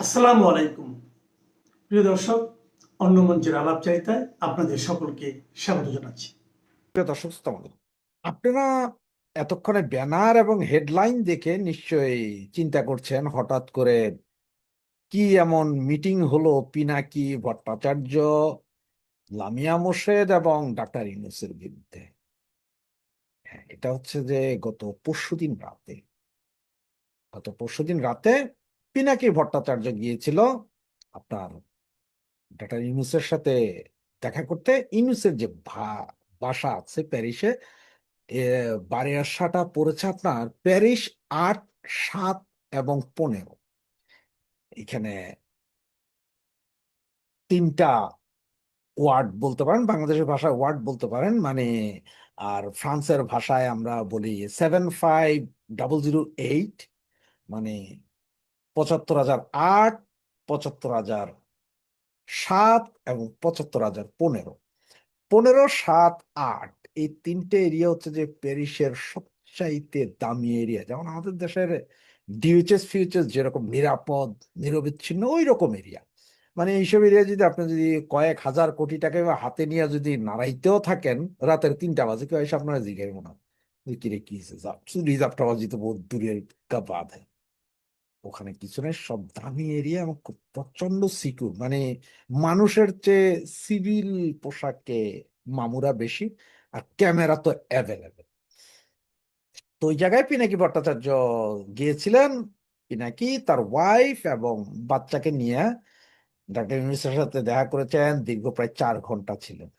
আসসালামু আলাইকুম প্রিয় দর্শক, অন্য মঞ্চের আলাপচারিতায় আপনাদের সকলকে স্বাগত জানাচ্ছি। প্রিয় দর্শক শ্রোতা, আপনারা এতক্ষণে ব্যানার এবং হেডলাইন দেখে নিশ্চয়ই চিন্তা করছেন হঠাৎ করে কি এমন মিটিং হলো পিনাকি ভট্টাচার্য, লামিয়া মোর্শেদ এবং ডাক্তার ইউনূসের বিরুদ্ধে। হ্যাঁ, এটা হচ্ছে যে গত পরশুদিন রাতে পিনাকি ভট্টাচার্য গিয়েছিল আপনার ডাক্তার ইউনূসের সাথে দেখা করতে। ইউনূসের যে বাসা আছে প্যারিসে, এ বারিয়াসাটা পড়েছে আপনার প্যারিস ৮, ৭ এবং ১৫। এখানে তিনটা ওয়ার্ড বলতে পারেন, বাংলাদেশের ভাষায় ওয়ার্ড বলতে পারেন, মানে আর ফ্রান্সের ভাষায় আমরা বলি ৭৫,০০৮, মানে ৭৫,০০৮, ৭৫,০০৭ এবং ৭৫,০১৫। ১৫, ৭, ৮ এই তিনটে এরিয়া হচ্ছে যে প্যারিসের সবচাইতে দামি এরিয়া। যেমন আমাদের দেশের ডিউচেস ফিউচেস যেরকম নিরাপদ নিরবিচ্ছিন্ন ওই রকম এরিয়া। মানে এইসব এরিয়া যদি আপনি যদি কয়েক হাজার কোটি টাকা হাতে নিয়ে যদি নাড়াইতেও থাকেন রাতের ৩টা বাজে, কেউ এসে আপনারা জিজ্ঞাসা মনে হয় কিরে কি রিজার্ভটা তো বহুত দূরের কা বাদ হ্যাঁ। ওখানে কিছু নেই, সব দামি এরিয়া এবং খুব প্রচন্ড সিকিউর। মানে মানুষের চেয়ে সিভিল পোশাকে মামুরা বেশি, আর ক্যামেরা তো অ্যাভেলেবেল। তো ওই জায়গায় পিনাকি ভট্টাচার্য গিয়েছিলেন। পিনাকি তার ওয়াইফ এবং বাচ্চাকে নিয়ে ডাক্তার ইউনূসের সাথে দেখা করেছেন, দীর্ঘ প্রায় ৪ ঘন্টা ছিলেন।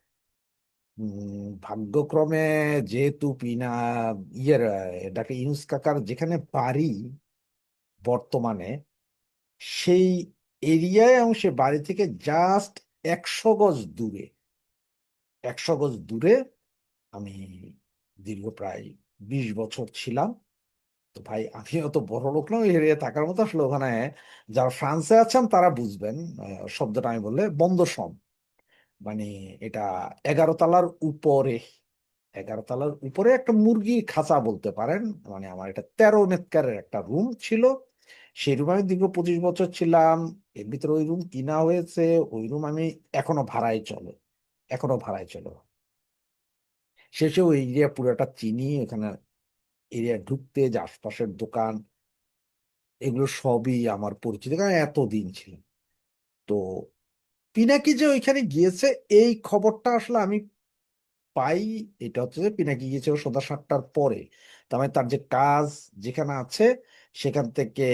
ভাগ্যক্রমে যেহেতু ডাক্তার ইউনূস কাকার যেখানে বাড়ি বর্তমানে, সেই এরিয়ায় এবং সে বাড়ি থেকে জাস্ট ১০০ গজ দূরে, ১০০ গজ দূরে আমি দীর্ঘ প্রায় ২০ বছর ছিলাম। তো ভাই, আমি অত বড় লোক না ওই এরিয়া থাকার মতো। আসলে ওখানে যারা ফ্রান্সে আছেন তারা বুঝবেন শব্দটা আমি বললে বন্দরসম। মানে এটা ১১ তলার উপরে, ১১ তলার উপরে একটা মুরগির খাঁচা বলতে পারেন। মানে আমার এটা ১৩ মেটকারের একটা রুম ছিল। সেই রুমে আমি দীর্ঘ ২৫ বছর ছিলাম। এর ভিতরে ওই রুম কিনা হয়েছে, ওই রুম আমি এখনো ভাড়ায় চলে, এখনো ভাড়ায় চলে। শেষে ওই এরিয়া পুরোটা চিনি। ওখানে এরিয়া ঢুকতে যে আশপাশের দোকান এগুলো সবই আমার পরিচিত, কারণ এতদিন ছিল। তো পিনাকি যে ওইখানে গিয়েছে এই খবরটা আসলে আমি পাই, এটা হচ্ছে যে পিনাকি গিয়েছিল সন্ধ্যা ৭টার পরে। তার মানে তার যে কাজ যেখানে আছে সেখান থেকে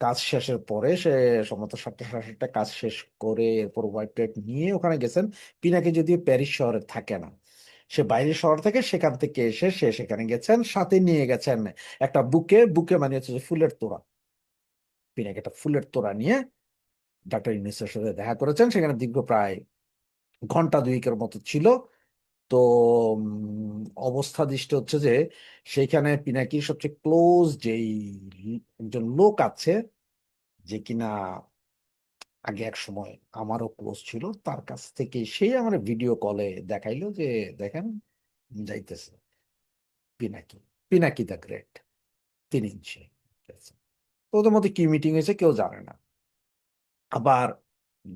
কাজ শেষের পরে সে সম্ভবত ৭টা, ৭:৩০ কাজ শেষ করে এরপর হোয়াইট প্লেট নিয়ে ওখানে গেছেন। পিনাকি যদিও প্যারিস শহরে থাকে না, সে বাইরের শহর থেকে, সেখান থেকে এসে সে সেখানে গেছেন, সাথে নিয়ে গেছেন একটা বুকে। বুকে মানে হচ্ছে যে ফুলের তোড়া। পিনাকি একটা ফুলের তোড়া নিয়ে ডাক্তার ইউনূসের সাথে দেখা করেছেন। সেখানে দীর্ঘ প্রায় ঘন্টা দুয়েকের মতো ছিল। তো অবস্থা দৃষ্টি হচ্ছে যে সেইখানে পিনাকির সবচেয়ে ক্লোজ যেই একজন লোক আছে, যে কিনা আগে এক সময় আমারও ক্লোজ ছিল, তার কাছ থেকে সেই আমার ভিডিও কলে দেখাইলো যে দেখেন যাইতেছে পিনাকি, পিনাকি দ্য গ্রেট ৩ ইঞ্চি। তো ওদের মধ্যে কি মিটিং হয়েছে কেউ জানে না। আবার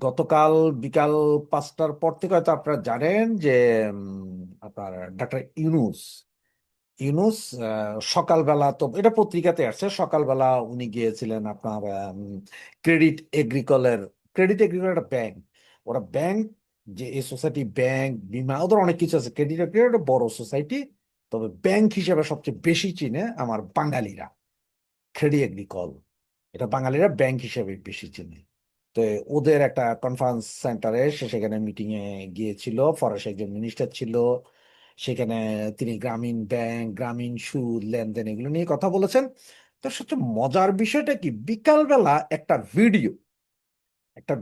গতকাল বিকাল ৫টার পর থেকে হয়তো আপনারা জানেন যে আপনার ডাক্তার ইউনূস ইউনূস সকালবেলা, তো এটা পত্রিকাতে আসছে, সকালবেলা উনি গিয়েছিলেন আপনার ক্রেডিট এগ্রিকলের একটা ব্যাংক। ওরা ব্যাংক, যে এই সোসাইটি ব্যাংক বিমা ওদের অনেক কিছু আছে। ক্রেডিট এগ্রিকল একটা বড় সোসাইটি, তবে ব্যাংক হিসেবে সবচেয়ে বেশি চিনে আমার বাঙালিরা। ক্রেডিট এগ্রিকল এটা বাঙালিরা ব্যাংক হিসেবে বেশি চিনে। তো ওদের একটা কনফারেন্স সেন্টারে সে সেখানে মিটিং এ গিয়েছিল। ফরাসি একজন মিনিস্টার ছিল সেখানে। তিনি গ্রামীণ ব্যাংক, গ্রামীণ সুদ, লেনদেন এগুলো নিয়ে কথা বলেছেন। তো সবচেয়ে মজার বিষয়টা কি, বিকালবেলা একটা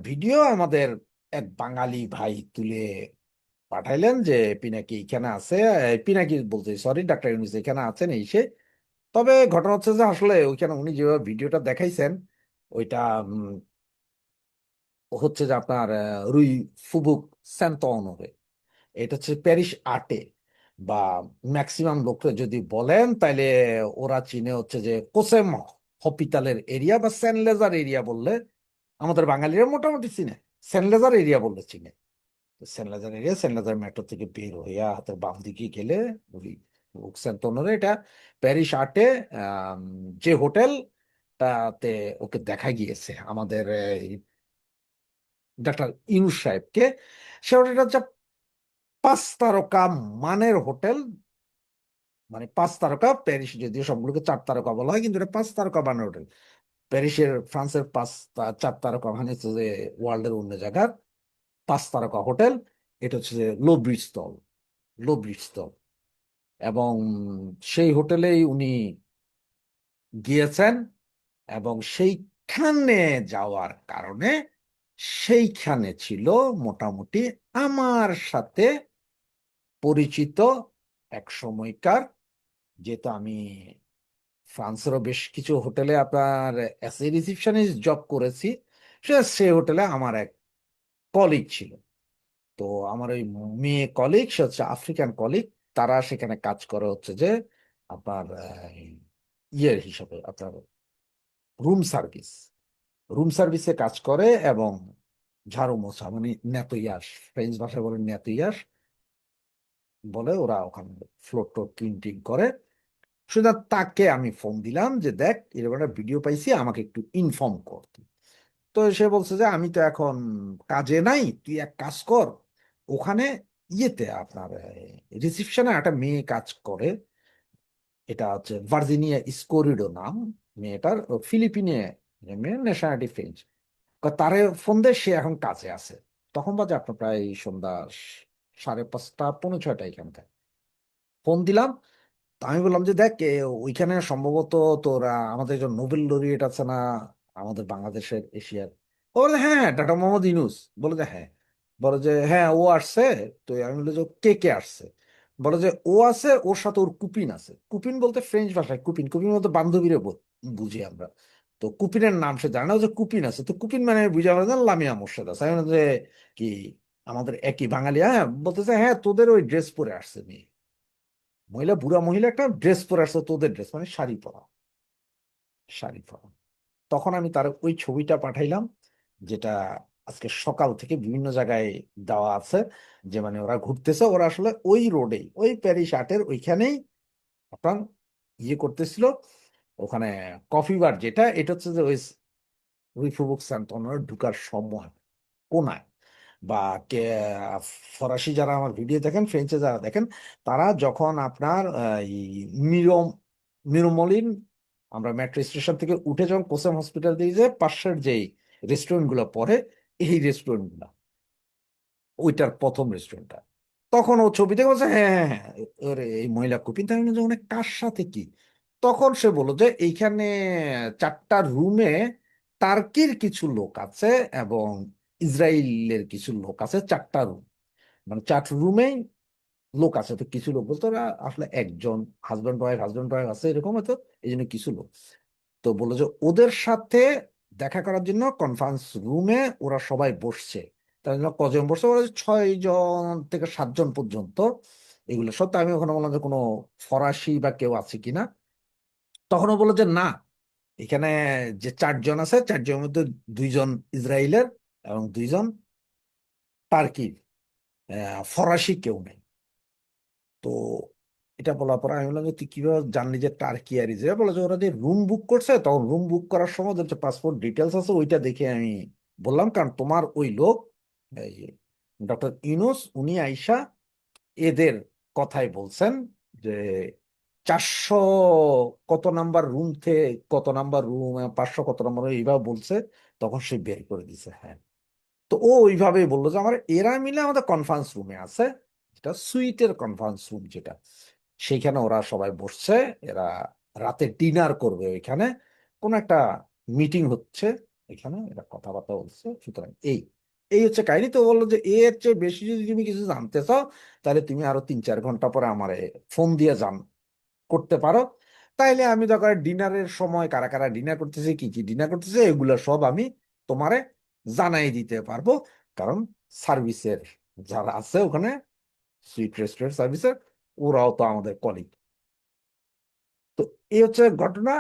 ভিডিও আমাদের এক বাঙালি ভাই তুলে পাঠাইলেন যে পিনাকি এখানে আছে, পিনাকি বলতে সরি ডাক্তার ইউনূস এখানে আছেন এই সে। তবে ঘটনা হচ্ছে যে আসলে ওইখানে উনি যেভাবে ভিডিওটা দেখাইছেন ওইটা হচ্ছে যে আপনার রুই ফুবুক সেন্ট অনরে, এটা হচ্ছে প্যারিস ৮-এ। বা ম্যাক্সিমাম লোকরা যদি বলেন তাইলে ওরা চিনে হচ্ছে যে কোসেম হপিতালের এরিয়া বা সেন্ট লেজার এরিয়া বললে আমাদের বাঙালিরা মোটামুটি চিনে, সেন্ট লেজার এরিয়া বললে চিনে। তো সেন্ট লেজার এরিয়া, সেন্ট লেজার মেট্রো থেকে বের হইয়া হাতের বাম দিকে গেলে ওই সেন্টনরে, এটা প্যারিস আটে আম, যে হোটেলটাতে ওকে দেখা গিয়েছে আমাদের ডাক্তার ইউনূস সাহেবকে, সে হোটেলটা হচ্ছে 5 তারকা মানের হোটেল। মানে 5 তারকা, প্যারিস যদিও সবগুলোকে 4 তারকা বলা হয়, কিন্তু এটা 5 তারকা মানের হোটেল। প্যারিসের, ফ্রান্সের 4 তারকা মানে হচ্ছে যে ওয়ার্ল্ডের অন্য জায়গার 5 তারকা হোটেল। এটা হচ্ছে যে লো ব্রিজটল, লো ব্রিজটল। এবং সেই হোটেলেই উনি গিয়েছেন, এবং সেইখানে যাওয়ার কারণে সেইখানে ছিল মোটামুটি আমার সাথে পরিচিত এক সময়কার, যেহেতু আমি ফ্রান্সেরও বেশ কিছু হোটেলে আপনার অ্যাজ এ রিসিপশনিস্ট জব করেছি, সে হোটেলে আমার এক কলিগ ছিল। তো আমার ওই মেয়ে কলিগ, সে হচ্ছে আফ্রিকান কলিগ। তারা সেখানে কাজ করে হচ্ছে যে আপনার ইয়ের হিসাবে, আপনার রুম সার্ভিস, রুম সার্ভিসে কাজ করে, এবং ঝাড়ু মোছা মানে নেতুইয়াস, ফ্রেঞ্চ ভাষায় বলে নেতুইয়াস বলে ওরা ওখানে, ফ্লোর টোর ক্লিন করে। সুতরাং তাকে আমি ফোন দিলাম যে দেখ, এরকম একটা ভিডিও পাইছি, আমাকে একটু ইনফর্ম কর তুই। তো সে বলছে যে আমি তো এখন কাজে নাই, তুই এক কাজ কর, ওখানে ইয়েতে আপনার রিসিপশনে একটা মেয়ে কাজ করে, এটা হচ্ছে ভার্জিনিয়া স্কোরিডো নাম মেয়েটার, ফিলিপিনে মেয়ে, ন্যাশনালিটি ফ্রেঞ্চ। তারে ফোন দিয়ে, সে এখন কাজে আছে। তখন বাজে আপনার প্রায় সন্ধ্যা 5:30 পৌনে 6টা এখানকার। ফোন দিলাম, তা আমি বললাম যে দেখ, ওইখানে সম্ভবত তোরা আমাদের যে নোবেল লরিয়েট আছে না, আমাদের বাংলাদেশের, এশিয়ার। ও বলে হ্যাঁ হ্যাঁ, ডক্টর মোহাম্মদ ইউনূস। বলে যে হ্যাঁ, বলে যে হ্যাঁ ও আসছে। তো আমি বলি যে কে কে আসছে। বলে যে ও আছে, ওর সাথে ওর কুপিন আছে। কুপিন বলতে ফ্রেঞ্চ ভাষায় কুপিন, কুপিন বলতে বান্ধবীরে বুঝি আমরা। তো কুপিনের নাম সে জানে না, ও যে কুপিন আছে, তো কুপিন মানে বুঝে আমরা জানি লামিয়া মোর্শেদ আছে। আমি বললাম যে কি আমাদের একই বাঙালি? হ্যাঁ, বলতেছে হ্যাঁ তোদের ওই ড্রেস পরে আসছে মেয়ে, মহিলা, বুড়া মহিলা একটা ড্রেস পরে আসছে, তোদের ড্রেস মানে শাড়ি পরা, শাড়ি পরা। তখন আমি তার ওই ছবিটা পাঠাইলাম, যেটা আজকে সকাল থেকে বিভিন্ন জায়গায় দেওয়া আছে, যে মানে ওরা ঘুরতেছে, ওরা আসলে ওই রোডেই, ওই প্যারিস আটের ওইখানেই আপনার ইয়ে করতেছিল। ওখানে কফি বার যেটা, এটা হচ্ছে যে ওই রিফুবুক সেন্টনার ঢুকার সময় কোনায়, বা কে ফরাসি যারা আমার ভিডিও দেখেন, ফ্রেঞ্চে যারা দেখেন, তারা যখন আপনার এই মিরম মিরমলিন, আমরা মেট্রো স্টেশন থেকে উঠে যখন কোসেম হসপিটাল দিয়ে যে পাশের যেই রেস্টুরেন্ট গুলো পড়ে, এই রেস্টুরেন্ট গুলা, ওইটার প্রথম রেস্টুরেন্টটা। তখন ও ছবি দেখে বলছে হ্যাঁ হ্যাঁ হ্যাঁ, ওরে এই মহিলা কুপিন। তাই আমি বললাম যে, মানে কার সাথে কি? তখন সে বললো যে এইখানে 4টা রুমে টার্কির কিছু লোক আছে, এবং ইসরায়েলের কিছু লোক আছে। 4টা রুম, মানে 4 রুমে লোক আছে। তো কিছু লোক বলতো ওরা আসলে একজন হাজব্যান্ড ওয়াইফ আছে এরকম হয়তো, এই জন্য কিছু লোক। তো বললো যে ওদের সাথে দেখা করার জন্য কনফারেন্স রুমে ওরা সবাই বসছে। তার জন্য কজন বসছে, ওরা 6 জন থেকে 7 জন পর্যন্ত। এগুলো সত্য। আমি ওখানে বললাম যে কোনো ফরাসি বা কেউ আছে কিনা। তখনও বললো যে না, এখানে যে 4 জন আছে, 4 জনের মধ্যে 2 জন ইসরায়েলের এবং 2 জন টার্কির, ফরাসি কেউ নেই। তো এটা বলার পর আমি বললাম যে তুই কিভাবে জানলি যে টার্কি আর ইসরায়েল? বলে যে ওরা যে রুম বুক করছে, তখন রুম বুক করার সময় যে পাসপোর্ট ডিটেলস আছে ওইটা দেখে আমি বললাম, কারণ তোমার ওই লোক, এই ডক্টর ইউনূস, উনি আইসা এদের কথাই বলছেন যে 400 কত নাম্বার রুম থেকে কত নাম্বার রুম, 500 কত নাম্বার এইভাবে বলছে। তখন সে বের করে দিছে। হ্যাঁ, তো ও ওইভাবেই বললো যে আমার এরা মিলে আমাদের কনফারেন্স রুমে আছে, যেটা সুইটের কনফারেন্স রুম যেটা, সেইখানে ওরা সবাই বসছে। এরা রাতে ডিনার করবে ওইখানে, কোন একটা মিটিং হচ্ছে এখানে, এরা কথাবার্তা বলছে। সুতরাং এই এই হচ্ছে কাহিনী। তো বললো যে এর চেয়ে বেশি যদি তুমি কিছু জানতে চাও, তাহলে তুমি আরো 3-4 ঘন্টা পরে আমার ফোন দিয়ে করতে পারো। তাইলে আমি দরকার ডিনারের সময় কারা কারা ডিনার করতেছে, কি কি ডিনার করতেছে, এগুলো সব আমি তোমারে জানাই দিতে পারবো। কারণ সার্ভিসের যারা আছে ওখানে, সুইট রেস্টুরেন্ট সার্ভিসের, ওরাও তো আমাদের কলিগ। তো এই হচ্ছে ঘটনা।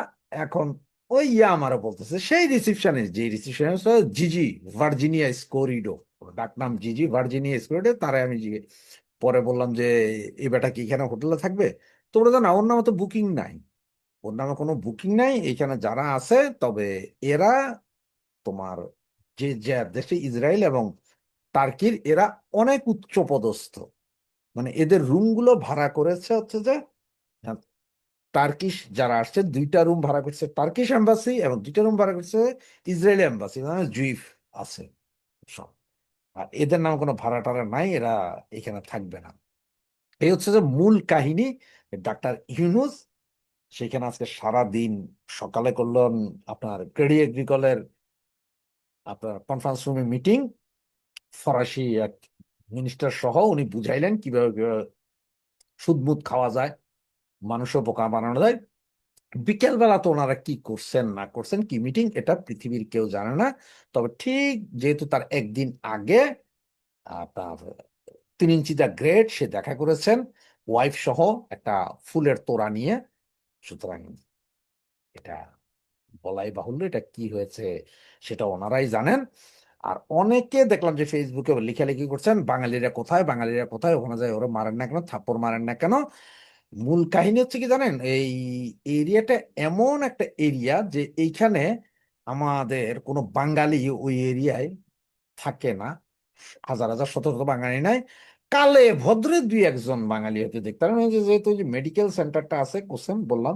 এখন ওই আমারও বলতেছে সেই রিসিপশনে, যে রিসিপশনে জিজি ভার্জিনিয়া স্কোরিডো, ডাক নাম জিজি ভার্জিনিয়া স্কোরিডো। তারা আমি পরে বললাম যে এই বেটা কি এখানে হোটেলে থাকবে? তোমরা জানো ওর নামে তো বুকিং নাই, ওর নামে কোনো বুকিং নাই এখানে যারা আছে। তবে এরা তোমার যে যে দেশে ইসরায়েল এবং টার্কির, এরা অনেক উচ্চ পদস্থ। মানে এদের রুমগুলো ভাড়া করেছে হচ্ছে যে টার্কিশ যারা আসছে, 2টা রুম ভাড়া করছে টার্কিশ এম্বাসি এবং 2টা রুম ভাড়া করছে ইসরায়েলি এম্বাসি, মানে জুইফ আছে সব। আর এদের নাম কোনো ভাড়া টাড়া নাই, এরা এখানে থাকবে না। এই হচ্ছে যে মূল কাহিনী। ডাক্তার ইউনুস সেখানে আজকে সারা দিন, সকালে করলেন আপনার ক্রেডি এগ্রিকলের আপনার কনফারেন্স রুমে মিটিং, ফরাসি এক মিনিস্টার সহ উনি বুঝাইলেন কিভাবে কিভাবে সুদমুদ খাওয়া যায়, মানুষও বোকা বানানো যায়। বিকেল বেলা তো ওনারা কি করছেন না করছেন, কি মিটিং, এটা পৃথিবীর কেউ জানে না। তবে ঠিক যেহেতু তার একদিন আগে আপনার 3 ইঞ্চি দ্য গ্রেট সে দেখা করেছেন ওয়াইফ সহ একটা ফুলের তোড়া নিয়ে। সুতরাং এটা বলাই বাহুল্য, এটা কি হয়েছে সেটা ওনারাই জানেন। আর অনেকে দেখলাম যে ফেসবুকে লেখালেখি করছেন, বাঙালিরা কোথায়, বাঙালিরা কোথায়, ওখানে যায় ওরা মারেন না কেন, থাপ্পড় মারেন না কেন। মূল কাহিনী হচ্ছে কি জানেন, এই এরিয়াটা এমন একটা এরিয়া যে এইখানে আমাদের কোনো বাঙালি ওই এরিয়ায় থাকে না, হাজার হাজার শত শত বাঙালি নাই। কালে ভদ্রে 2-1 জন বাঙালি হয়তো দেখতাম। আমি যেহেতু মেডিকেল সেন্টারটা আছে কোসেম বললাম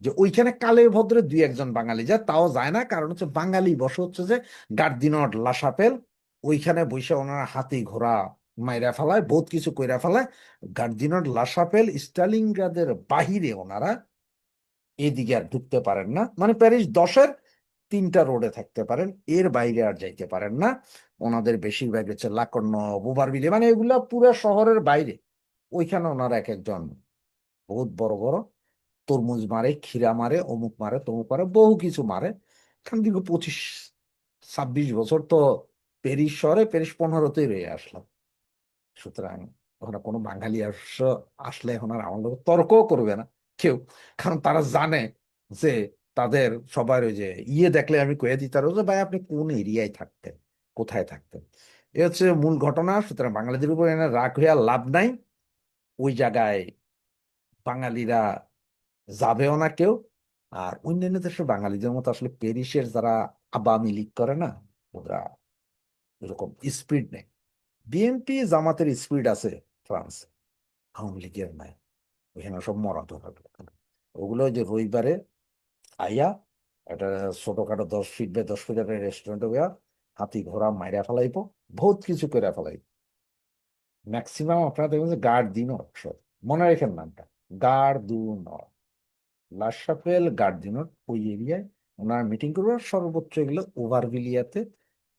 যে ওইখানে কালে ভদ্রে 2-1 জন বাঙালি যায়, তাও যায় না। কারণ হচ্ছে বাঙালি বসে হচ্ছে যে গার্দিনট লাসাপেল, ওইখানে বসে ওনারা হাতি ঘোড়া মাইরা ফেলায়, বহুত কিছু কইরা ফেলায়। গার্দিনট লাসাপেল স্টালিনগ্রাদের বাহিরে ওনারা এদিকে আর ঢুকতে পারেন না। মানে প্যারিস 10-এর 3টা রোডে থাকতে পারেন, এর বাইরে আর যাইতে পারেন না। ওনাদের বেশিরভাগ হচ্ছে লাকর্ণ, বুবারবিলে, মানে এগুলা পুরো শহরের বাইরে। ওইখানে ওনারা এক একজন বহুত বড় বড় তরমুজ মারে, ক্ষীরা মারে, অমুক মারে, তমুক মারে, বহু কিছু মারে। এখান দীর্ঘ 25-26 বছর তো প্যারিস শহরে, প্যারিস 15-তেই রয়ে আসলাম। সুতরাং ওখানে কোনো বাঙালি আসলে এখন আর আমার লোক তর্কও করবে না কেউ, কারণ তারা জানে যে তাদের সবার ওই যে দেখলে আমি কয়ে দিই তারা যে ভাই আপনি কোন এরিয়ায় থাকতেন, কোথায় থাকতেন। এ হচ্ছে মূল ঘটনা। সুতরাং বাঙালিদের উপর এনে রাগ হয়ে আর লাভ নাই। ওই জায়গায় বাঙালিরা যাবেও না কেউ। আর অন্যান্য দেশের বাঙালিদের মতো আসলে প্যারিসের যারা আওয়ামী লীগ করে না, ওরা এরকম স্পিড নেই। বিএনপি জামাতের স্পিড আছে ফ্রান্সে, আওয়ামী লীগের নাই। ওইখানে সব মরা ধরা। ওগুলো ওই যে রবিবারে আইয়া একটা ছোটখাটো 10 ফিট বাই 10 ফিট একটা রেস্টুরেন্টে গিয়া হাতি ঘোড়া মাইরা ফেলাইবো, বহুত কিছু করে ফেলাই। ম্যাক্সিমাম আপনারা দেখবেন যে গার্ড দিন সব, মনে রাখেন নামটা, গার্ড দু নট লাশাপেল গার্ড দিন ওই এরিয়ায় ওনারা মিটিং করবে। সর্বোচ্চ এগুলো ওভারভিলিয়াতে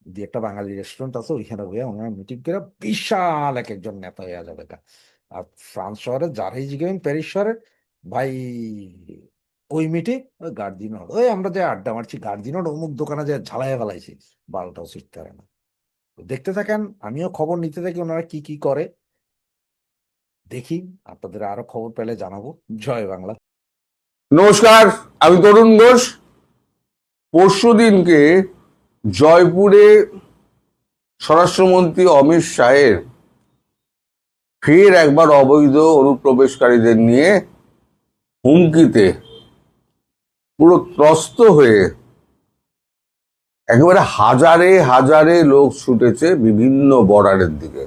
যে একটা বাঙালি রেস্টুরেন্ট আছে, ওইখানে গিয়ে ওনারা মিটিং করে বিশাল এক একজন নেতা হয়ে যাবে। আর ফ্রান্স শহরে যারাই জিজ্ঞেস, প্যারিস শহরে ভাই ওই মিটিং, ওই গার্দিনর, ওই আমরা যে আড্ডা মারছি গার্দিনর অমুক দোকানে যে ঝালাইয়া ফেলাইছি, বারোটাও শিখতে পারে না। তো দেখতে থাকেন, আমিও খবর নিতে থাকি ওনারা কি কি করে। দেখি, আপনাদের আরো খবর পেলে জানাবো। জয় বাংলা। নমস্কার, আমি তরুণ ঘোষ। পরশুদিনকে জয়পুরে স্বরাষ্ট্রমন্ত্রী অমিত শাহের ফের একবার অবৈধ অনুপ্রবেশকারীদের নিয়ে হুমকিতে পুরো ত্রস্ত হয়ে একেবারে হাজারে হাজারে লোক ছুটেছে বিভিন্ন বর্ডারের দিকে।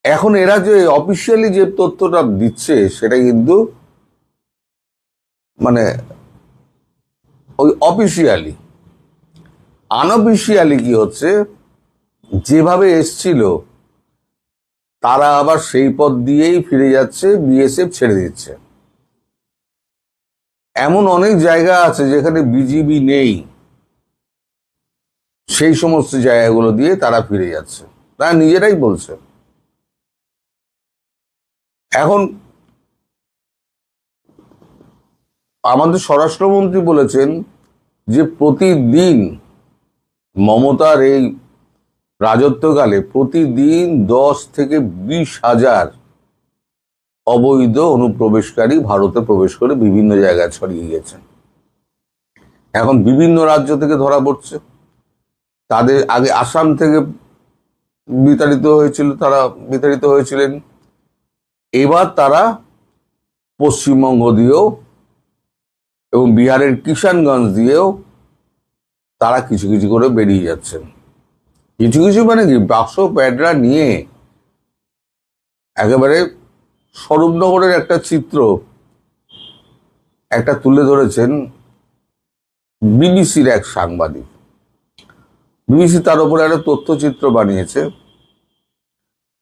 এখন এরা যে অফিসিয়ালি যে তথ্যটা দিচ্ছে সেটা কিন্তু মানে ওই অফিসিয়ালি। আনঅফিসিয়ালি কি হচ্ছে, যেভাবে এসছিল তারা আবার সেই পথ দিয়েই ফিরে যাচ্ছে, বিএসএফ ছেড়ে দিচ্ছে। এমন অনেক জায়গা আছে যেখানে বিজিবি নেই, সেই সমস্ত জায়গাগুলো দিয়ে তারা ফিরে যাচ্ছে, তারা নিজেরাই বলছে। এখন আমাদের স্বরাষ্ট্রমন্ত্রী বলেছেন যে প্রতিদিন মমতার এই রাজত্বকালে প্রতিদিন 10 থেকে 20 হাজার অবৈধ অনুপ্রবেশকারী ভারতে প্রবেশ করে বিভিন্ন জায়গায় ছড়িয়ে গেছে। এখন বিভিন্ন রাজ্য থেকে ধরা পড়ছে। তাদের আগে আসাম থেকে বিতাড়িত হয়েছিলেন। এবার তারা পশ্চিমবঙ্গ দিয়েও এবং বিহারের কিষানগঞ্জ দিয়েও তারা কিছু কিছু করে বেরিয়ে যাচ্ছেন। কিছু কিছু মানে কি, বাক্স প্যাডরা নিয়ে একেবারে স্বরূপনগরের একটা চিত্র তুলে ধরেছেন বিবিসির এক সাংবাদিক। বিবিসি তার উপরে একটা তথ্যচিত্র বানিয়েছে।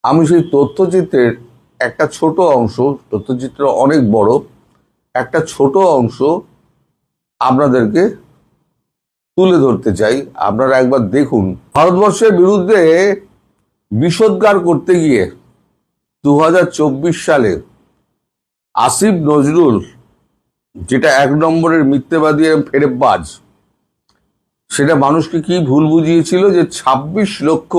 আমি সেই তথ্যচিত্রের একটা ছোট অংশ, তথ্যচিত্র অনেক বড়, একটা ছোট অংশ আপনাদেরকে তুলে ধরতে চাই। আপনারা একবার দেখুন। ভারতবর্ষের বিরুদ্ধে বিষোদ্গার করতে গিয়ে 2024 সালে আসিফ নজরুল, যেটা 1 নম্বরের মিথ্যেবাদী এবং ফেরেববাজ, সেটা মানুষকে কি ভুল বুঝিয়েছিল যে 26 লক্ষ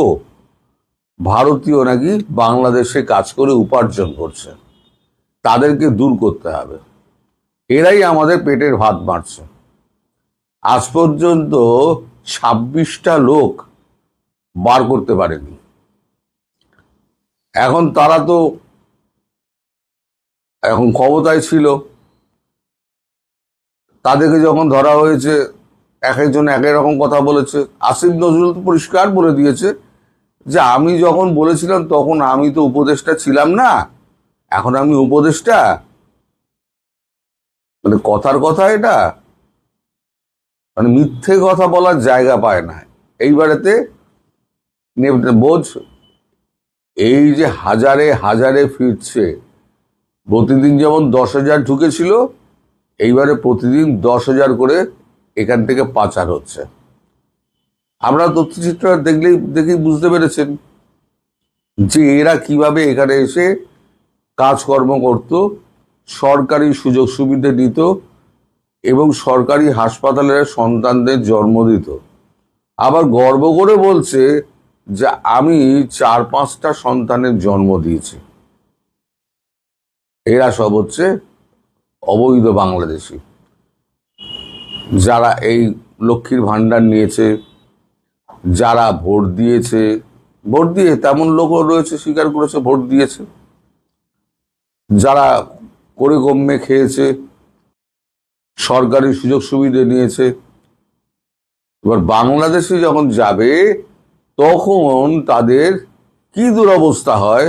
ভারতীয় নাকি বাংলাদেশে কাজ করে উপার্জন করছে, তাদেরকে দূর করতে হবে, এরাই আমাদের পেটের ভাত মারছে। আজ পর্যন্ত 26টা লোক বার করতে পারেনি। এখন তারা তো এখন ক্ষমতায় ছিল, তাদেরকে যখন ধরা হয়েছে এক একজন এক এক রকম কথা বলেছে। আসিফ নজরুল তো পরিষ্কার বলে দিয়েছে যে আমি যখন বলেছিলাম তখন আমি তো উপদেষ্টা ছিলাম না, এখন আমি উপদেষ্টা। মানে কথার কথা, এটা মানে মিথ্যে কথা বলার জায়গা পায় না। এইবারেতে বোঝ, এই যে হাজারে হাজারে ফিরছে, প্রতিদিন যেমন 10,000 ঢুকেছিল, এইবারে প্রতিদিন 10,000 করে এখান থেকে পাচার হচ্ছে। আমরা তথ্যচিত্র দেখেই বুঝতে পেরেছেন যে এরা কিভাবে এখানে এসে কাজকর্ম করত, সরকারি সুযোগ সুবিধা নিত এবং সরকারি হাসপাতালের সন্তানদের জন্ম দিত। আবার গর্ব করে বলছে যে আমি 4-5টা সন্তানের জন্ম দিয়েছি। এরা সব হচ্ছে অবৈধ বাংলাদেশি, যারা এই লক্ষ্মীর ভান্ডার নিয়েছে, যারা ভোট দিয়ে তেমন লোকও রয়েছে স্বীকার করেছে ভোট দিয়েছে, যারা করে কমে খেয়েছে, সরকারি সুযোগ সুবিধা নিয়েছে। এবার বাংলাদেশে যখন যাবে তখন তাদের কি দুরবস্থা হয়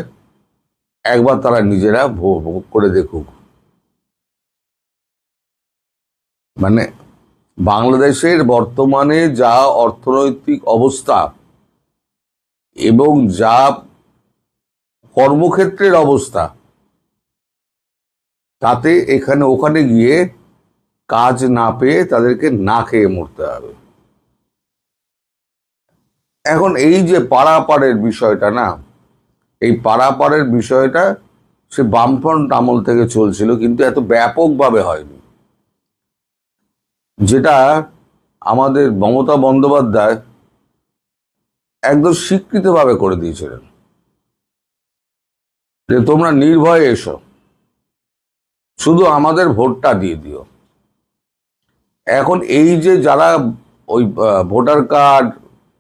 একবার তারা নিজেরা ভোগ করে দেখুক। মানে বাংলাদেশের বর্তমানে যা অর্থনৈতিক অবস্থা এবং যা কর্মক্ষেত্রের অবস্থা, তাতে ওখানে গিয়ে কাজ না পেয়ে তাদেরকে না খেয়ে মরতে হবে। এখন এই যে পারাপারের বিষয়টা না, এই পারাপারের বিষয়টা সে বামফ্রন্ট আমল থেকে চলছিল, কিন্তু এত ব্যাপকভাবে হয়নি। যেটা আমাদের মমতা বন্দ্যোপাধ্যায় একদম স্বীকৃতভাবে করে দিয়েছিলেন যে তোমরা নির্ভয়ে এসো, শুধু আমাদের ভোটটা দিয়ে দিও। এখন এই যে যারা ওই ভোটার কার্ড,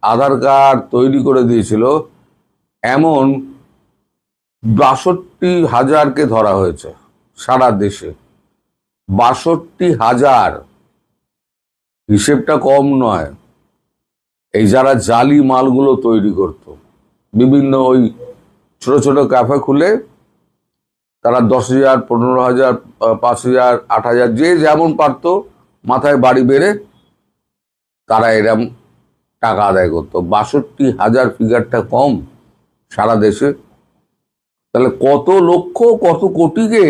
আধার কার্ড তৈরি করে দিয়েছিল, এমন 62,000কে ধরা হয়েছে সারা দেশে। 62,000, হিসেবটা কম নয়। এই যারা জালি মালগুলো তৈরি করত, বিভিন্ন ওই ছোট ছোট ক্যাফে খুলে তারা 10,000, 15,000, 5,000, 8,000 যে যেমন পারত মাথায় বাড়ি বেড়ে তারা এরম টাকা আদায় করতো। 62,000 ফিগারটা কম সারা দেশে? তাহলে কত লক্ষ কত কোটিকে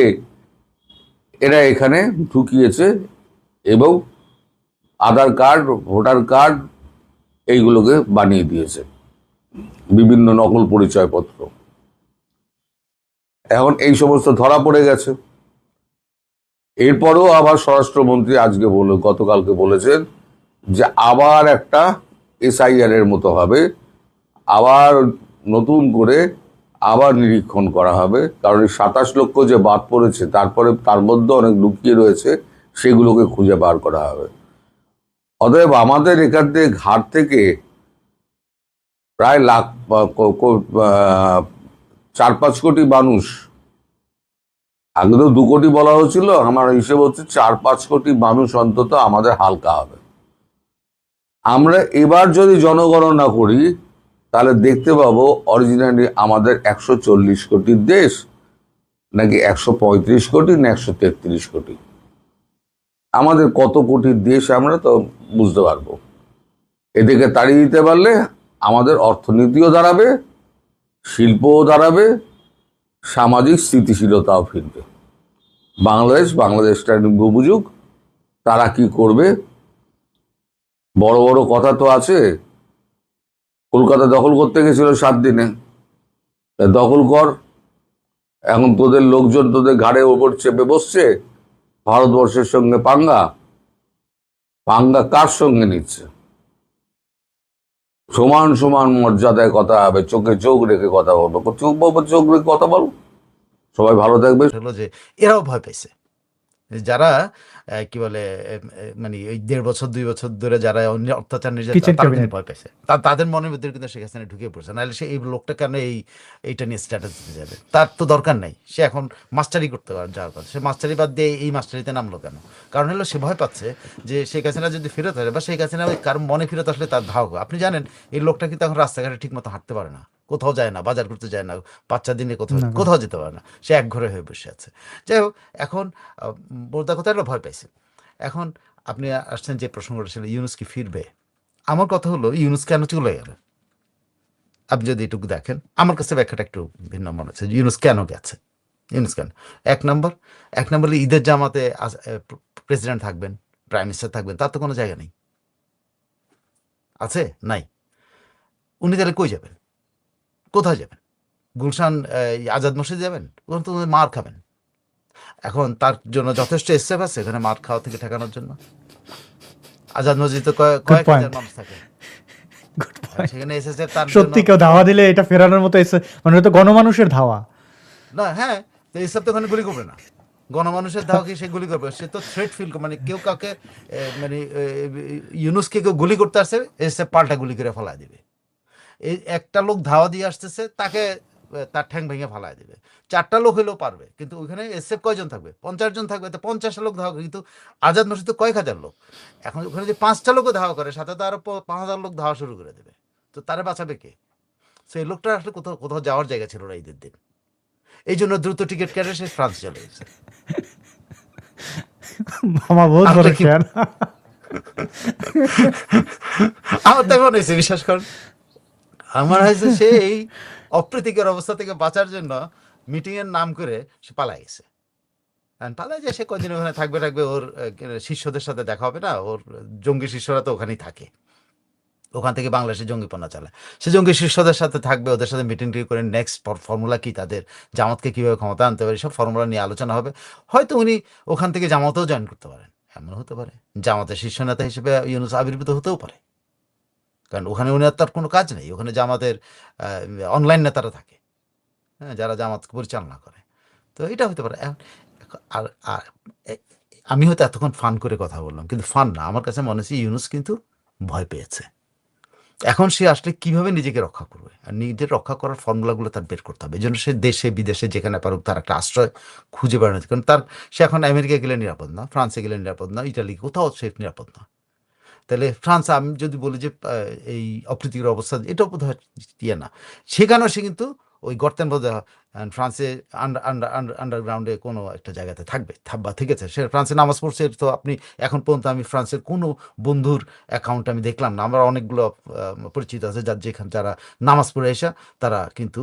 এরা এখানে ঢুকিয়েছে এবং আধার কার্ড, ভোটার কার্ড এইগুলোকে বানিয়ে দিয়েছে, বিভিন্ন নকল পরিচয়পত্র। এখন এই সমস্ত ধরা পড়ে গেছে। এরপরেও আবার স্বরাষ্ট্রমন্ত্রী গতকালকে বলেছেন যে আবার একটা SIR এর মতো হবে, আবার নতুন করে আবার নিরীক্ষণ করা হবে, কারণ এই 27 লক্ষ যে বাদ পড়েছে তারপরে তার মধ্যে অনেক লুকিয়ে রয়েছে, সেগুলোকে খুঁজে বার করা হবে। অতএব আমাদের এখান থেকে ঘাট থেকে প্রায় 4-5 কোটি মানুষ, আগে তো 2 কোটি বলা হচ্ছিল, আমার হিসেব হচ্ছে 4-5 কোটি মানুষ অন্তত আমাদের হালকা হবে। আমরা এবার যদি জনগণনা করি তাহলে দেখতে পাবো অরিজিনালি আমাদের 140 কোটির দেশ নাকি 135 কোটি না 133 কোটি। আমাদের কত কোটির দেশ আমরা তো বুঝতে পারবো। এদিকে তাড়িয়ে দিতে পারলে আমাদের অর্থনীতিও দাঁড়াবে, শিল্পও দাঁড়াবে, সামাজিক স্থিতিশীলতাও ফিরবে। বাংলাদেশটা বুঝুক তারা কি করবে। বড় বড় কথা তো আছে, কলকাতা দখল করতে গেছিল 7 দিনে, তা দখল কর। এখন তোদের লোকজন তোদের ঘাড়ের ওপর চেপে বসছে, ভারতবর্ষের সঙ্গে পাঙ্গা কার সঙ্গে নিচ্ছে? সমান সমান মর্যাদায় কথা হবে, চোখে চোখ রেখে কথা বলবো, চোখ রেখে কথা বল। সবাই ভালো থাকবে। হলো যে এরাও ভয় পাইছে, যারা কি বলে মানে ওই 1.5 বছর 2 বছর ধরে যারা অত্যাচার নির্যাতন তারা কিন্তু ভয় পাইছে, তাদের মনের ভিতরে কিন্তু শেখ হাসিনা ঢুকে পড়ছে। নাহলে সে এই লোকটা কেন এইটা নিয়ে স্ট্যাটাস দিতে যাবে? তার তো দরকার নাই, সে এখন মাস্টারি করতে পারে যাওয়ার কথা, সে মাস্টারি বাদ দিয়ে এই মাস্টারিতে নামলো কেন? কারণ হলো সে ভয় পাচ্ছে যে শেখ হাসিনা যদি ফেরত আসে বা শেখ হাসিনা কার মনে ফেরত আসলে তার ধাও। আপনি জানেন এই লোকটা কিন্তু এখন রাস্তাঘাটে ঠিক মতো হাঁটতে পারে না, কোথাও যায় না, বাজার করতে যায় না, 5-4 দিনে কোথাও যেতে পারে না, সে একঘরে হয়ে বসে আছে। যাই হোক, এখন বোঝা কথা হলো ভয় পাইছে। এখন আপনি আসছেন যে প্রসঙ্গটা ছিল ইউনুস কি ফিরবে, আমার কথা হলো ইউনুস কেন চলে গেল? আপনি যদি এটুকু দেখেন, আমার কাছে ব্যাখ্যাটা একটু ভিন্ন মনে হচ্ছে। ইউনুস কেন গেছে? ইউনুস কেন? এক নম্বর ঈদের জামাতে প্রেসিডেন্ট থাকবেন, প্রাইম মিনিস্টার থাকবেন, তার তো কোনো জায়গা নেই, আছে? নাই। উনি তাহলে কই যাবেন? কোথায় যাবেন? গুলশান আজাদ মসজিদে যাবেন? ওখানে তো মার খাবেন। এখন তার জন্য যথেষ্ট স্টেপ আছে এখানে মার খাওয়া থেকে ঠেকানোর জন্য। আজাদ মসজিদ তো কয়েক হাজার মানুষ থাকে, সেখানে এসেছে তার সত্যি কেউ ধাওয়া দিলে এটা ফেরানোর মতো মানে তো গণমানুষের ধাওয়া না। হ্যাঁ, তো এইসব তো ওখানে গুলি করবে না, গণমানুষের ধাওয়া কি সে গুলি করবে? সে তো থ্রেট ফিল, মানে কেউ কাউকে মানে ইউনুসকে কেউ গুলি করতে আসছে, এসে পাল্টা গুলি করে ফেলা দিবে। এই একটা লোক ধাওয়া দিয়ে আসতেছে, তাকে তার ঠ্যাং ভেঙে ফালায় দেবে। 4টা লোক হলেও পারবে, কিন্তু ওইখানে এসএফ কয়জন থাকবে? 50 জন থাকবে, তো 50টা লোক ধাওয়া করে। কিন্তু আজাদ মসজিদ তো কয়েক হাজার লোক, এখন ওখানে যে 5টা লোকও ধাওয়া করে, সাথে তো আরো 5000 লোক ধাওয়া শুরু করে দেবে, তো তারা বাঁচাবে কে? সেই লোকটা আসলে কোথাও যাওয়ার জায়গা ছিল না ঈদের দিন, এই জন্য দ্রুত টিকিট কেটে সে ফ্রান্স চলে গেছে। মামা বহুত বড় ফ্যান। আমার তো মনে হয়েছে, বিশ্বাস করেন, আমার হয়েছে সে এই অপ্রীতিকর অবস্থা থেকে বাঁচার জন্য মিটিং এর নাম করে সে পালাই গেছে। পালায় যে সে কদিন ওখানে থাকবে, ওর শিষ্যদের সাথে দেখা হবে না? ওর জঙ্গি শিষ্যরা তো ওখানেই থাকে, ওখান থেকে বাংলাদেশে জঙ্গিপনা চালায়। সে জঙ্গি শিষ্যদের সাথে থাকবে, ওদের সাথে মিটিং করে নেক্সট ফর্মুলা কি, তাদের জামাতকে কীভাবে ক্ষমতা আনতে পারে, সব ফর্মুলা নিয়ে আলোচনা হবে। হয়তো উনি ওখান থেকে জামাতেও জয়েন করতে পারেন, এমন হতে পারে। জামাতের শীর্ষ নেতা হিসেবে ইউনুস আবির্ভূত হতেও পারে, কারণ ওখানে উনি তার কোনো কাজ নেই। ওখানে জামাতের অনলাইন নেতারা থাকে, হ্যাঁ, যারা জামাতকে পরিচালনা করে। তো এটা হতে পারে। আর আমি হয়তো এতক্ষণ ফান করে কথা বললাম, কিন্তু ফান না, আমার কাছে মনে হচ্ছে ইউনুস কিন্তু ভয় পেয়েছে। এখন সে আসলে কিভাবে নিজেকে রক্ষা করবে, আর নিজের রক্ষা করার ফর্মুলাগুলো তার বের করতে হবে। এই জন্য সে দেশে বিদেশে যেখানে পারুক তার একটা আশ্রয় খুঁজে বেড়ানো, কারণ সে এখন আমেরিকা গেলে নিরাপদ না, ফ্রান্সে গেলে নিরাপদ না, ইটালি কোথাও সে নিরাপদ না। তাহলে ফ্রান্স, আমি যদি বলি যে এই অপ্রীতিকর অবস্থা, এটাও বোধ হয় ইয়ে না, সেখানেও সে কিন্তু ওই গর্তের মধ্যে ফ্রান্সে আন্ডারগ্রাউন্ডে কোনো একটা জায়গাতে থাকবে, থেকেছে। সে ফ্রান্সে নামাজ পড়ছে, তো আপনি এখন পর্যন্ত আমি ফ্রান্সের কোনো বন্ধুর অ্যাকাউন্ট আমি দেখলাম না। আমার অনেকগুলো পরিচিত আছে যারা নামাজ পড়ে এসে তারা কিন্তু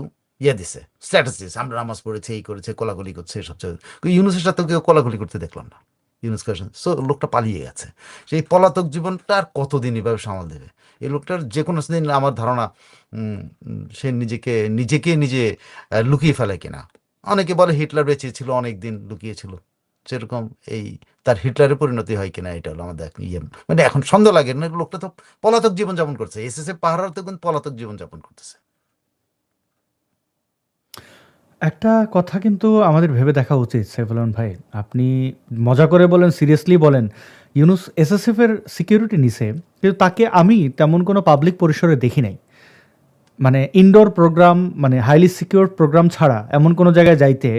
দিছে, স্ট্যাটাস দিছে, আমরা নামাজ পড়েছি, এই করেছে, কোলাগুলি করছে, এসব। ইউনুসের সাথে কেউ কোলাগুলি করতে দেখলাম না, ইউনুস কারেকশন। সো লোকটা পালিয়ে গেছে। সেই পলাতক জীবনটা আর কতদিন এভাবে সামাল দেবে? এই লোকটার যে কোনো দিন আমার ধারণা সে নিজে লুকিয়ে ফেলে কিনা। অনেকে বলে হিটলার বেঁচে ছিল, অনেক দিন লুকিয়েছিল, সেরকম এই তার হিটলারের পরিণতি হয় কিনা, এটা হলো আমাদের মানে এখন সন্দেহ লাগে না। লোকটা তো পলাতক জীবনযাপন করছে, এসএসএফ পাহাড়ার তো কিন্তু পলাতক জীবনযাপন করতেছে। একটা কথা কিন্তু আমাদের ভেবে দেখা উচিত সাইফুল রহমান ভাই, আপনি মজা করে বলেন, সিরিয়াসলি বলেন, ইউনুস এসএসএফ এর সিকিউরিটি নিছে, কিন্তু তাকে আমি তেমন কোনো পাবলিক পরিসরে দেখি নাই। মানে ইনডোর প্রোগ্রাম, মানে হাইলি সিকিউর প্রোগ্রাম ছাড়া এমন কোনো জায়গায় যাইতে।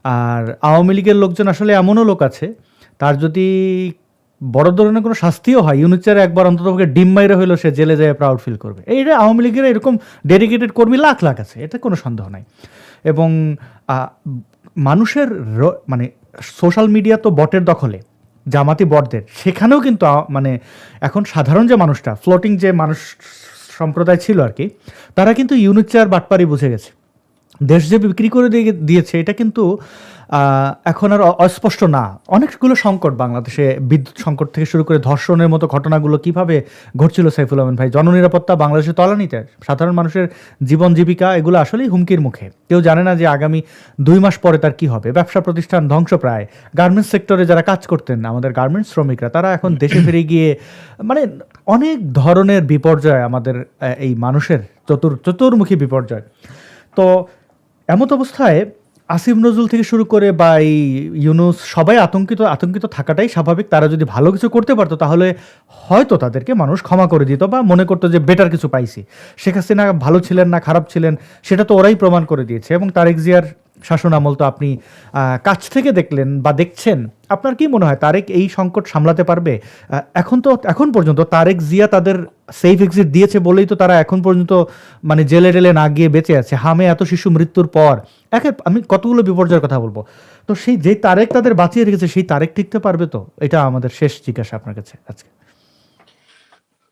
আর আওয়ামী লীগের লোকজন আসলে এমনও লোক আছে, তার যদি বড় ধরনের কোনো শাস্তিও হয়, ইউনিচারে একবার অন্তত ডিম মাইরে হইলো সে জেলে যায় প্রাউড ফিল করবে। এইটা আওয়ামী লীগের এরকম ডেডিকেটেড কর্মী লাখ লাখ আছে, এটা কোনো সন্দেহ নাই। এবং আহ, মানুষের মানে সোশ্যাল মিডিয়া তো বটের দখলে, জামাতি বটদের, সেখানেও কিন্তু মানে এখন সাধারণ যে মানুষটা, ফ্লোটিং যে মানুষ সম্প্রদায় ছিল আর কি, তারা কিন্তু ইউনিচার বাটপারি বুঝে গেছে। দেশ যে বিক্রি করে দিয়েছে এটা কিন্তু এখন আর অস্পষ্ট না। অনেকগুলো সংকট বাংলাদেশে, বিদ্যুৎ সংকট থেকে শুরু করে ধর্ষণের মতো ঘটনাগুলো কিভাবে ঘটছিল সাইফুল রহমান ভাই, জননিরাপত্তা বাংলাদেশে তলানিতে, সাধারণ মানুষের জীবন জীবিকা এগুলো আসলেই হুমকির মুখে। কেউ জানে না যে আগামী 2 মাস পরে তার কি হবে। ব্যবসা প্রতিষ্ঠান ধ্বংসপ্রায়, গার্মেন্টস সেক্টরে যারা কাজ করতেন, আমাদের গার্মেন্টস শ্রমিকরা, তারা এখন দেশে ফিরে গিয়ে মানে অনেক ধরনের বিপর্যয়, আমাদের এই মানুষের চতুর্মুখী বিপর্যয়। তো এমত অবস্থায় আসিফ নজরুল থেকে শুরু করে বা এই ইউনুস সবাই আতঙ্কিত থাকাটাই স্বাভাবিক। তারা যদি ভালো কিছু করতে পারতো তাহলে হয়তো তাদেরকে মানুষ ক্ষমা করে দিত বা মনে করতো যে বেটার কিছু পাইছি। শেখ হাসিনা ভালো ছিলেন না খারাপ ছিলেন সেটা তো ওরাই প্রমাণ করে দিয়েছে। এবং তারেক জিয়ার শাসন আমল তো আপনি কাছ থেকে দেখলেন বা দেখছেন। আপনার কি মনে হয় তারেক এই সংকট সামলাতে পারবে? এখন পর্যন্ত তারেক জিয়া তাদের সেফ এক্সিট দিয়েছে বলেই তো তারা এখন পর্যন্ত মানে জেলে টেলে না গিয়ে বেঁচে আছে। হামে এত শিশু মৃত্যুর পর আমি কতগুলো বিপর্যয়ের কথা বলবো। তো সেই যেই তারেক তাদের বাঁচিয়ে রেখেছে সেই তারেক টিকতে পারবে তো? এটা আমাদের শেষ জিজ্ঞাসা আপনার কাছে আজকে।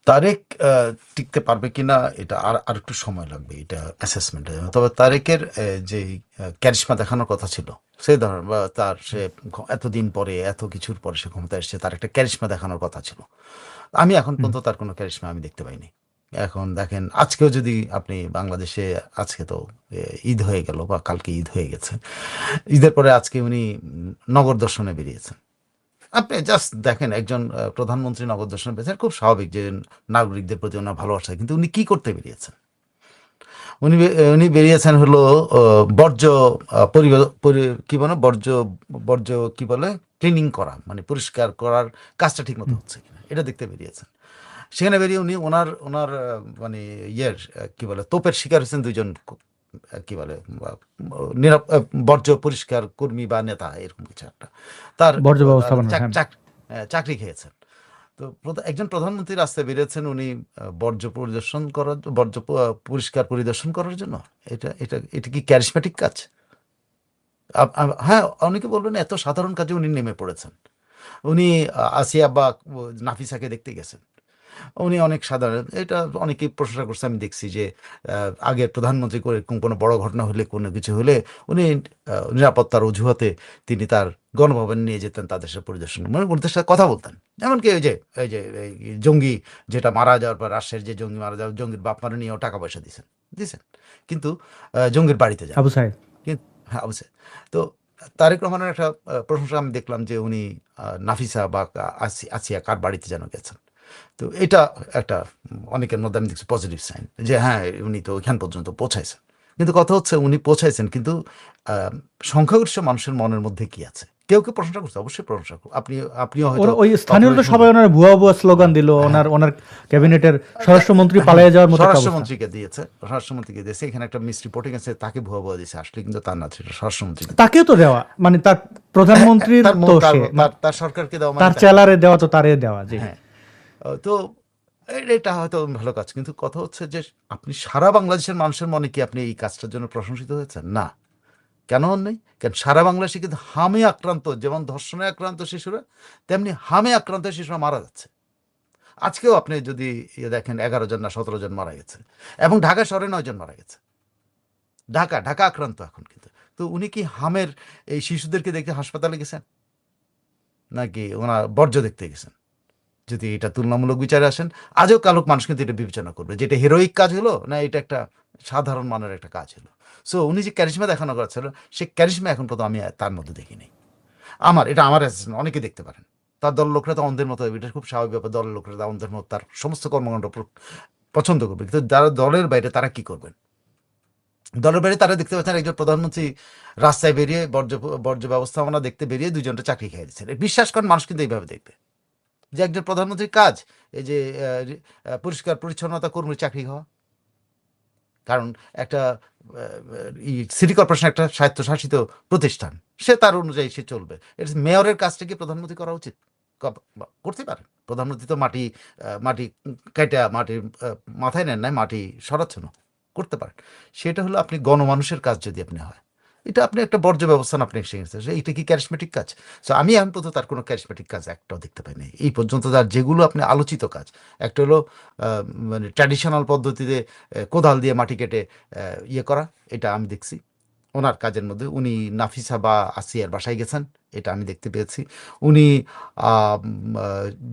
তারেক টিকতে পারবে কিনা এটা আর একটু সময় লাগবে এটা অ্যাসেসমেন্টে। তবে তারেকের যে ক্যারিশমা দেখানোর কথা ছিল, সেই ধরনের বা তার সে এতদিন পরে এত কিছুর পরে সে ক্ষমতা এসেছে, তার একটা ক্যারিশমা দেখানোর কথা ছিল। আমি এখন পর্যন্ত তার কোনো ক্যারিশমা আমি দেখতে পাইনি। এখন দেখেন, আজকেও যদি আপনি বাংলাদেশে, আজকে তো ঈদ হয়ে গেল বা কালকে ঈদ হয়ে গেছে, ঈদের পরে আজকে উনি নগর দর্শনে বেরিয়েছেন। আপনি জাস্ট দেখেন, একজন প্রধানমন্ত্রী নগর দর্শনে বেরিয়েছেন, খুব স্বাভাবিক যে নাগরিকদের প্রতি ওনার ভালোবাসা, কিন্তু উনি কি করতে বেরিয়েছেন? উনি বেরিয়েছেন হলো বর্জ্য কি বলে বর্জ্য কি বলে ক্লিনিং করা, মানে পরিষ্কার করার কাজটা ঠিক মতো হচ্ছে কিনা এটা দেখতে বেরিয়েছেন। সেখানে বেরিয়ে উনি ওনার মানে কি বলে তোপের শিকার হয়েছেন দুইজন কি বলে বর্জ্য পরিষ্কার কর্মী বা নেতা, এরকম কিছু একটা। তার বর্জ্য ব্যবস্থাপনা, চাকরি খেয়েছেন। তো একজন প্রধানমন্ত্রী রাস্তায় বেরিয়েছেন উনি বর্জ্য পরিষ্কার পরিদর্শন করার জন্য। এটা এটা এটা কি ক্যারিসমেটিক কাজ? হ্যাঁ, অনেকে বলবেন এত সাধারণ কাজে উনি নেমে পড়েছেন। উনি আসিয়া বা নাফিসাকে দেখতে গেছেন, উনি অনেক সাধারণ, এটা অনেকেই প্রশংসা করছে। আমি দেখছি যে আগের প্রধানমন্ত্রী করে কোনো বড় ঘটনা হলে, কোনো কিছু হলে উনি নিরাপত্তার অজুহাতে তিনি তার গণভবন নিয়ে যেতেন, তাদের সাথে পরিদর্শন, মানে ওদের সাথে কথা বলতেন। এমনকি ওই যে জঙ্গি যেটা মারা যাওয়ার পর, রাজশাহীর যে জঙ্গি মারা যাওয়ার, জঙ্গির বাপ মারা নিয়েও টাকা পয়সা দিয়েছেন, কিন্তু জঙ্গির বাড়িতে যান। আবু সাহেব। হ্যাঁ, অবশ্যই। তো তারেক রহমানের একটা প্রশংসা আমি দেখলাম যে উনি নাফিসা বা আসিয়া কার বাড়িতে যেন গেছেন। তো এটা একটা অনেকের মধ্যে আমি দেখছি পজিটিভ সাইন যে হ্যাঁ, উনি তো ওইখান পর্যন্ত পৌঁছাইছেন। কিন্তু কথা হচ্ছে উনি পৌঁছাইছেন, কিন্তু সংখ্যাগরিষ্ঠ মানুষের মনের মধ্যে কি আছে? কেউ প্রশংসা করছে, অবশ্যই প্রশংসা করুন। আপনিও হয়তো ওই স্থানীয় তো সবাই ওনার ভুয়া স্লোগান দিল, ওনার ক্যাবিনেটের স্বরাষ্ট্রমন্ত্রী পালিয়ে যাওয়ার মতো স্বরাষ্ট্রমন্ত্রীকে দিয়েছে, এখানে একটা মিস রিপোর্টিং আছে, তাকে ভুয়া দিয়েছে, আসলে কিন্তু তার না, সেটা স্বরাষ্ট্রমন্ত্রী। তাকেও তো দেওয়া, মানে তার প্রধানমন্ত্রীর তো তার সরকারকে দেওয়া, তার চেলারে দেওয়া, তো তারে দেওয়া। হ্যাঁ, তো এটা হয়তো ভালো কাজ, কিন্তু কথা হচ্ছে যে আপনি সারা বাংলাদেশের মানুষের মনে কি আপনি এই কাজটার জন্য প্রশংসিত হয়েছেন? না। কেন নেই? কেন সারা বাংলাদেশে কিন্তু হামে আক্রান্ত, যেমন ধর্ষণে আক্রান্ত শিশুরা, তেমনি হামে আক্রান্ত শিশুরা মারা যাচ্ছে। আজকেও আপনি যদি দেখেন 11 জন না 17 জন মারা গেছে, এবং ঢাকা শহরে 9 জন মারা গেছে। ঢাকা আক্রান্ত এখন। কিন্তু তো উনি কি হামের এই শিশুদেরকে দেখতে হাসপাতালে গেছেন, নাকি ওনার বর্জ্য দেখতে গেছেন? যদি এটা তুলনামূলক বিচারে আসেন, আজও কালক মানুষ কিন্তু এটা বিবেচনা করবে যে এটা হিরোইক কাজ হলো না এটা একটা সাধারণ মানের একটা কাজ হলো। সো উনি যে ক্যারিশমা দেখানো করছিল, সে ক্যারিশমা এখন পর্যন্ত আমি তার মধ্যে দেখিনি। আমার অনেকে দেখতে পারেন, তার দলের লোকরা তো অন্ধের মতো, এটা খুব স্বাভাবিক ব্যাপার, দলের লোকরা অন্ধের মতো তার সমস্ত কর্মকাণ্ড পছন্দ করবে, কিন্তু যারা দলের বাইরে তারা কি করবেন? দলের বাইরে তারা দেখতে পাচ্ছেন একজন প্রধানমন্ত্রী রাস্তায় বেরিয়ে বর্জ্য ব্যবস্থাপনা দেখতে বেরিয়ে দুজনটা চাকরি খেয়ে দিচ্ছেন। বিশ্বাস করেন মানুষ কিন্তু এইভাবে দেখবে যে একজন প্রধানমন্ত্রীর কাজ এই যে পরিষ্কার পরিচ্ছন্নতা কর্মীর চাকরি হওয়া। কারণ একটা সিটি কর্পোরেশন একটা স্বায়ত্তশাসিত প্রতিষ্ঠান, সে তার অনুযায়ী সে চলবে। এটা মেয়রের কাজটা কি প্রধানমন্ত্রী করা উচিত? করতে পারেন। প্রধানমন্ত্রী তো মাটি কেটে মাটির মাথায় নেন নাই, মাটি সরাচ্ছেন, করতে পারেন। সেটা হলো আপনি গণমানুষের কাজ যদি আপনি হয়, এটা আপনি একটা বর্জ্য ব্যবস্থান আপনি শিখেছেন, এটা কি ক্যারিসমেটিক কাজ? সো আমি এখন পর্যন্ত তার কোনো ক্যারিসমেটিক কাজ একটাও দেখতে পাইনি এই পর্যন্ত। তার যেগুলো আপনি আলোচিত কাজ, একটা হলো মানে ট্র্যাডিশনাল পদ্ধতিতে কোদাল দিয়ে মাটি কেটে ইয়ে করা, এটা আমি দেখছি ওনার কাজের মধ্যে। উনি নাফিসা বা আসিয়ার বাসায় গেছেন, এটা আমি দেখতে পেয়েছি। উনি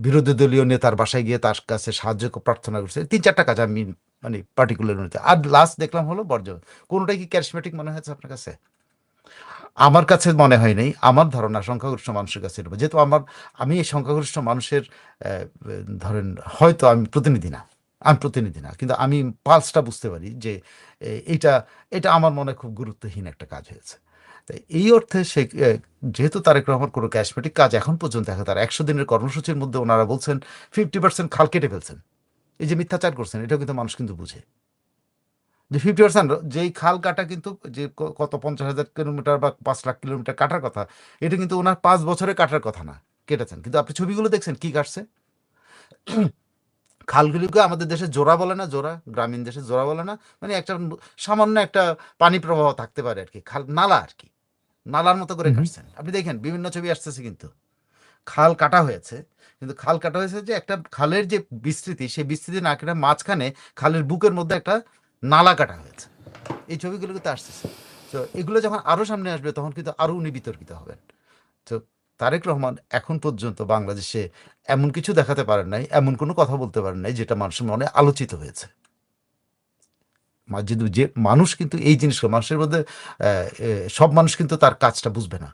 বিরোধী দলীয় নেতার বাসায় গিয়ে তার কাছে সাহায্য প্রার্থনা করছে। 3-4টা কাজ আমি মানে পার্টিকুলার নিতে। আর লাস্ট দেখলাম হলো বর্জ্য। কোনোটাই কি ক্যারিসমেটিক মনে হয়েছে আপনার কাছে? আমার কাছে মনে হয় নাই। আমার ধারণা সংখ্যাগরিষ্ঠ মানুষের কাছে এটা, যেহেতু আমি এই সংখ্যাগরিষ্ঠ মানুষের ধরেন হয়তো আমি প্রতিনিধি না, কিন্তু আমি পালসটা বুঝতে পারি যে এটা আমার মনে খুব গুরুত্বহীন একটা কাজ হয়েছে। তাই এই অর্থে সে যেহেতু তারেক রহমান কোনো ক্যারিসমেটিক কাজ এখন পর্যন্ত তার 100 দিনের কর্মসূচির মধ্যে ওনারা বলছেন 50% খাল কেটে ফেলছেন, এই যে মিথ্যাচার করছেন, এটাও কিন্তু মানুষ কিন্তু বুঝে যে 50% যেই খাল কাটা কিন্তু যে কত 50,000 কিলোমিটার বা 5 লাখ কিলোমিটার কাটার কথা, এটা কিন্তু ওনার 5 বছরে কাটার কথা না, কেটেছেন। কিন্তু আপনি ছবিগুলো দেখছেন কি কাটছে। খালগুলিকে আমাদের দেশে জোড়া বলে না, গ্রামীণ দেশে জোড়া বলে না, মানে একটা সামান্য একটা পানি প্রবাহ থাকতে পারে আর কি, নালা আর কি, নালার মতো করে কাটছেন। আপনি দেখেন বিভিন্ন ছবি আসতেছে, কিন্তু খাল কাটা হয়েছে, কিন্তু খাল কাটা হয়েছে যে একটা খালের যে বিস্তৃতি, সেই বিস্তৃতি না কেটে মাঝখানে খালের বুকের মধ্যে একটা নালা কাটা হয়েছে। এই ছবিগুলো কিন্তু আসতেছে। তো এগুলো যখন আরো সামনে আসবে তখন কিন্তু আরো উনি বিতর্কিত হবেন। তো তারেক রহমান এখন পর্যন্ত বাংলাদেশে এমন কিছু দেখাতে পারেন নাই, এমন কোনো কথা বলতে পারেন নাই যেটা মানুষের মনে আলোচিত হয়েছে। যে মানুষ কিন্তু এই জিনিসগুলো মানুষের মধ্যে সব মানুষ কিন্তু তার কাজটা বুঝবে না।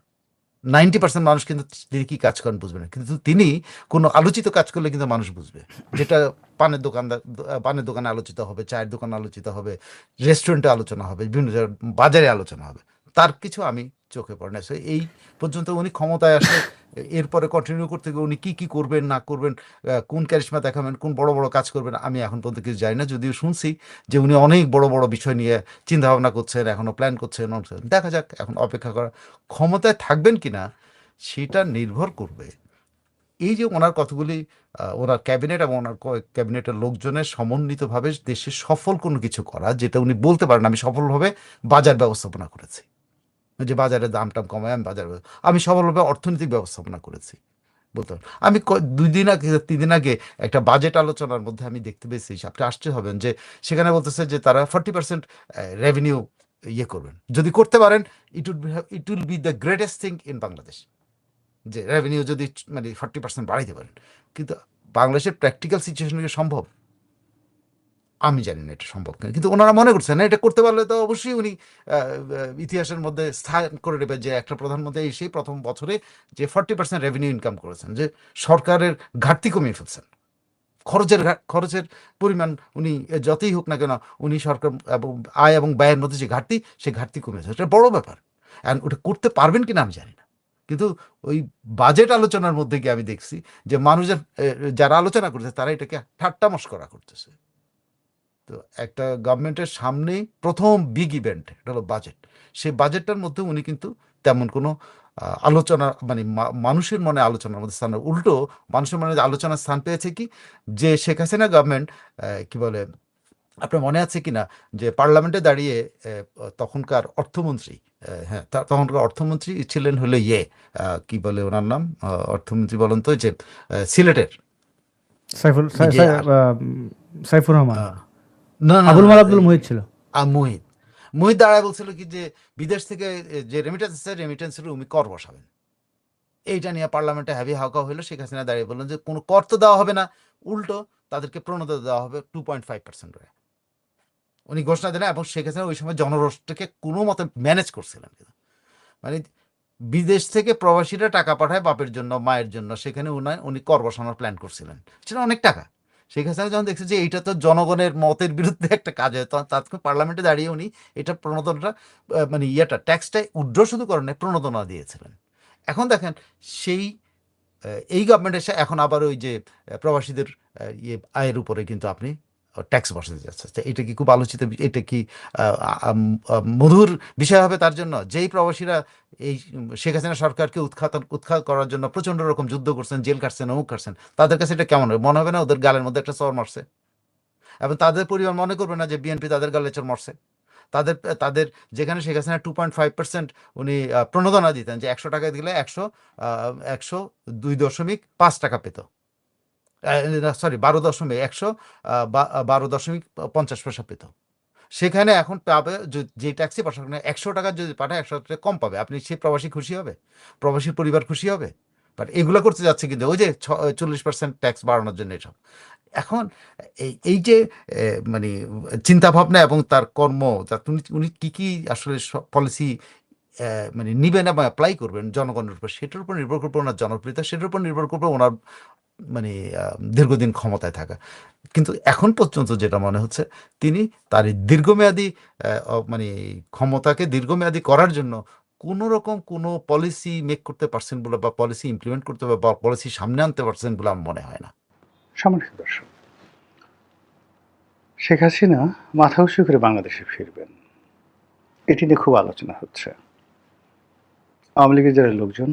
90% মানুষ কিন্তু তিনি কি কাজ করেন বুঝবে না, কিন্তু তিনি কোনো আলোচিত কাজ করলে কিন্তু মানুষ বুঝবে। যেটা পানের দোকানে আলোচিত হবে, চায়ের দোকানে আলোচিত হবে, রেস্টুরেন্টে আলোচনা হবে, বিভিন্ন জায়গায় বাজারে আলোচনা হবে, তার কিছু আমি চোখে পড়ে না। এই পর্যন্ত উনি ক্ষমতায় আসলে এরপরে কন্টিনিউ করতে গিয়ে উনি কি করবেন না করবেন, কোন ক্যারিশমা দেখাবেন, কোন বড় বড় কাজ করবেন, আমি এখন পর্যন্ত কিছু জানি না। যদিও শুনছি যে উনি অনেক বড় বড় বিষয় নিয়ে চিন্তা ভাবনা করছেন, এখনো প্ল্যান করছেন। দেখা যাক, এখন অপেক্ষা করা। ক্ষমতায় থাকবেন কিনা সেটা নির্ভর করবে এই যে ওনার কতগুলি ওনার ক্যাবিনেট এবং ওনার ক্যাবিনেটের লোকজনের সমন্বিতভাবে দেশে সফল কোনো কিছু করা, যেটা উনি বলতে পারেন আমি সফলভাবে বাজার ব্যবস্থাপনা করেছি, যে বাজারের দাম টাম কমায় আমি সফলভাবে অর্থনৈতিক ব্যবস্থাপনা করেছি বলতে পারেন। আমি 2 দিন আগে 3 দিন আগে একটা বাজেট আলোচনার মধ্যে আমি দেখতে পেয়েছি, আপনি আশ্চর্য হবেন যে সেখানে বলতেছে যে তারা 40% রেভিনিউ করবেন। যদি করতে পারেন it will be the greatest thing in Bangladesh, যে রেভিনিউ যদি মানে 40% বাড়াইতে পারেন। কিন্তু বাংলাদেশের প্র্যাকটিক্যাল সিচুয়েশন কি সম্ভব? আমি জানি না এটা সম্ভব কিনা, কিন্তু ওনারা মনে করছেন না। এটা করতে পারলে তো অবশ্যই উনি ইতিহাসের মধ্যে স্থান করে নেবেন যে একটা প্রধানমন্ত্রী সেই প্রথম বছরে যে 40% রেভিনিউ ইনকাম করেছেন, যে সরকারের ঘাটতি কমিয়ে ফেলছেন। খরচের পরিমাণ উনি যতই হোক না কেন, উনি সরকার এবং আয় এবং ব্যয়ের মধ্যে যে ঘাটতি, সেই ঘাটতি কমিয়েছে। এটা বড় ব্যাপার। অ্যান্ড ওটা করতে পারবেন কিনা আমি জানি না। কিন্তু ওই বাজেট আলোচনার মধ্যে গিয়ে আমি দেখছি যে মানুষজন যারা আলোচনা করছে তারা এটাকে ঠাট্টা মশকরা করতেছে। তো একটা গভর্নমেন্টের সামনেই প্রথম বিগ ইভেন্ট, এটা হলো বাজেট। সেই বাজেটটার মধ্যে উনি কিন্তু তেমন কোনো আলোচনা মানে মানুষের মনে আলোচনার মধ্যে স্থান, উল্টো মানুষের মনে আলোচনার স্থান পেয়েছে কি, যে শেখ হাসিনা গভর্নমেন্ট কি বলে, আপনার মনে আছে কিনা যে পার্লামেন্টে দাঁড়িয়ে তখনকার অর্থমন্ত্রী, হ্যাঁ তখনকার অর্থমন্ত্রী ছিলেন হলো কি বলে ওনার নাম, অর্থমন্ত্রী বলেন তো, যে সিলেটের সাইফুর রহমান, না আবুল মাল আব্দুল মুহিত ছিল। মুহিত দাঁড়ায় বলছিল কি যে বিদেশ থেকে যে রেমিটেন্সের উনি কর বসাবেন। এইটা নিয়ে পার্লামেন্টে হ্যাভি হাওকা হইলো। শেখ হাসিনা দাঁড়িয়ে বললেন যে কোনো কর তো দেওয়া হবে না, উল্টো তাদেরকে প্রণোদনা দেওয়া হবে 2.5% করে। উনি ঘোষণা দেন, এবং শেখ হাসিনা ওই সময় জনরোষটাকে কোনো মতে ম্যানেজ করছিলেন। মানে বিদেশ থেকে প্রবাসীরা টাকা পাঠায় বাপের জন্য মায়ের জন্য, সেখানে উনি কর বসানোর প্ল্যান করছিলেন। সেটা অনেক টাকা, শেখ হাসিনা যখন দেখছে যে এইটা তো জনগণের মতের বিরুদ্ধে একটা কাজ হয়, তখন তাৎক্ষণিক পার্লামেন্টে দাঁড়িয়ে উনি এটা প্রণোদনাটা মানে ট্যাক্সটা উইথড্র শুধু করেন নাই, প্রণোদনা দিয়েছিলেন। এখন দেখেন সেই এই গভর্নমেন্ট এসে এখন আবার ওই যে প্রবাসীদের আয়ের উপরে কিন্তু আপনি ট্যাক্স বসাতে যাচ্ছে। তো এটা কি খুব আলোচিত এটা কি মধুর বিষয় হবে তার জন্য? যেই প্রবাসীরা এই শেখ হাসিনা সরকারকে উৎখাত করার জন্য প্রচণ্ড রকম যুদ্ধ করছেন, জেল কাটছেন, অমুক কাটছেন, তাদের কাছে এটা কেমন হবে? মনে হবে না ওদের গালের মধ্যে একটা চর মারছে? এবং তাদের পরিবার মনে করবে না যে বিএনপি তাদের গালে চর মারছে? তাদের তাদের যেখানে শেখ হাসিনা 2.5% উনি প্রণোদনা দিতেন, যে 100 টাকা দিলে 102.5 টাকা পেত, সরি 12.50 পেত। সেখানে এখন পাবে যে ট্যাক্সি পাঠাক না, 100 টাকা যদি পাঠায় 100 টাকা কম পাবে। আপনি সেই প্রবাসী খুশি হবে? প্রবাসীর পরিবার খুশি হবে? বাট এগুলো করতে যাচ্ছে কিন্তু ওই যে 40% ট্যাক্স বাড়ানোর জন্য এসব। এখন এই যে মানে চিন্তা ভাবনা এবং তার কর্ম, উনি কি কি আসলে পলিসি মানে নিবেন এবং অ্যাপ্লাই করবেন জনগণের উপর, সেটার উপর নির্ভর করবে ওনার জনপ্রিয়তা, সেটার উপর নির্ভর করবে ওনার মানে দীর্ঘদিন ক্ষমতায় থাকা। কিন্তু এখন পর্যন্ত যেটা মনে হচ্ছে, তিনি তার এই দীর্ঘমেয়াদী মানে ক্ষমতাকে দীর্ঘমেয়াদী করার জন্য কোনো রকম কোনো পলিসি মেক করতে পারছেন বলে, বা পলিসি ইমপ্লিমেন্ট করতে বা পলিসি সামনে আনতে পারছেন বলে আমার মনে হয় না। সম্মানিত দর্শক, শেখ হাসিনা মাথা উঁচু করে বাংলাদেশে ফিরবেন, এটি নিয়ে খুব আলোচনা হচ্ছে। আওয়ামী লীগের যারা লোকজন,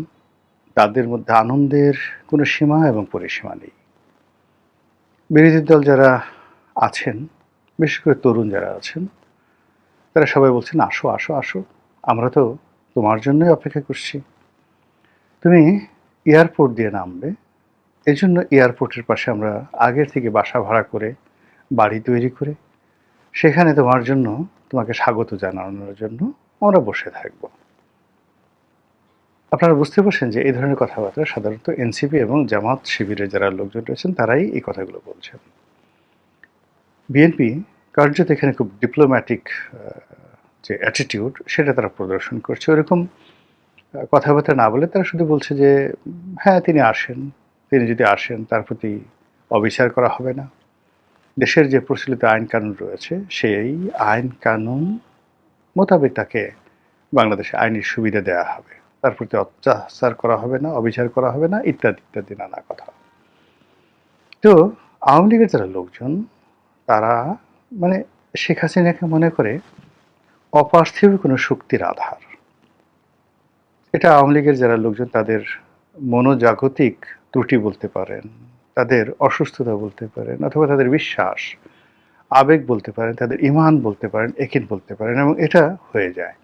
তাদের মধ্যে আনন্দের কোনো সীমা এবং পরিসীমা নেই। বিরোধী দল যারা আছেন, বিশেষ করে তরুণ যারা আছেন, তারা সবাই বলছেন আসো আসো আসো, আমরা তো তোমার জন্যই অপেক্ষা করছি। তুমি এয়ারপোর্ট দিয়ে নামবে, এই জন্য এয়ারপোর্টের পাশে আমরা আগের থেকে বাসা ভাড়া করে বাড়ি তৈরি করে সেখানে তোমার জন্য, তোমাকে স্বাগত জানানোর জন্য আমরা বসে থাকব। আপনারা বুঝতে পারছেন যে এই ধরনের কথাবার্তা সাধারণত এনসিপি এবং জামাত শিবিরের যারা লোকজন রয়েছেন তারাই এই কথাগুলো বলছেন। বিএনপি কার্যত এখানে খুব ডিপ্লোম্যাটিক যে অ্যাটিটিউড সেটা তারা প্রদর্শন করছে। ওরকম কথাবার্তা না বলে তারা শুধু বলছে যে হ্যাঁ তিনি আসেন, তিনি যদি আসেন তার প্রতি অবিচার করা হবে না, দেশের যে প্রচলিত আইন কানুন রয়েছে সেই আইন কানুন মোতাবেক তাকে বাংলাদেশে আইনের সুবিধা দেওয়া হবে, তার প্রতি অত্যাচার করা হবে না, অবিচার করা হবে না, ইত্যাদি ইত্যাদি নানা কথা। তো আওয়ামী লীগের যারা লোকজন, তারা মানে শেখ হাসিনাকে মনে করে অপার্থিব কোনো শক্তির আধার। এটা আওয়ামী লীগের যারা লোকজন তাদের মনোজাগতিক ত্রুটি বলতে পারেন, তাদের অসুস্থতা বলতে পারেন, অথবা তাদের বিশ্বাস আবেগ বলতে পারেন, তাদের ঈমান বলতে পারেন, একিন বলতে পারেন, এবং এটা হয়ে যায়।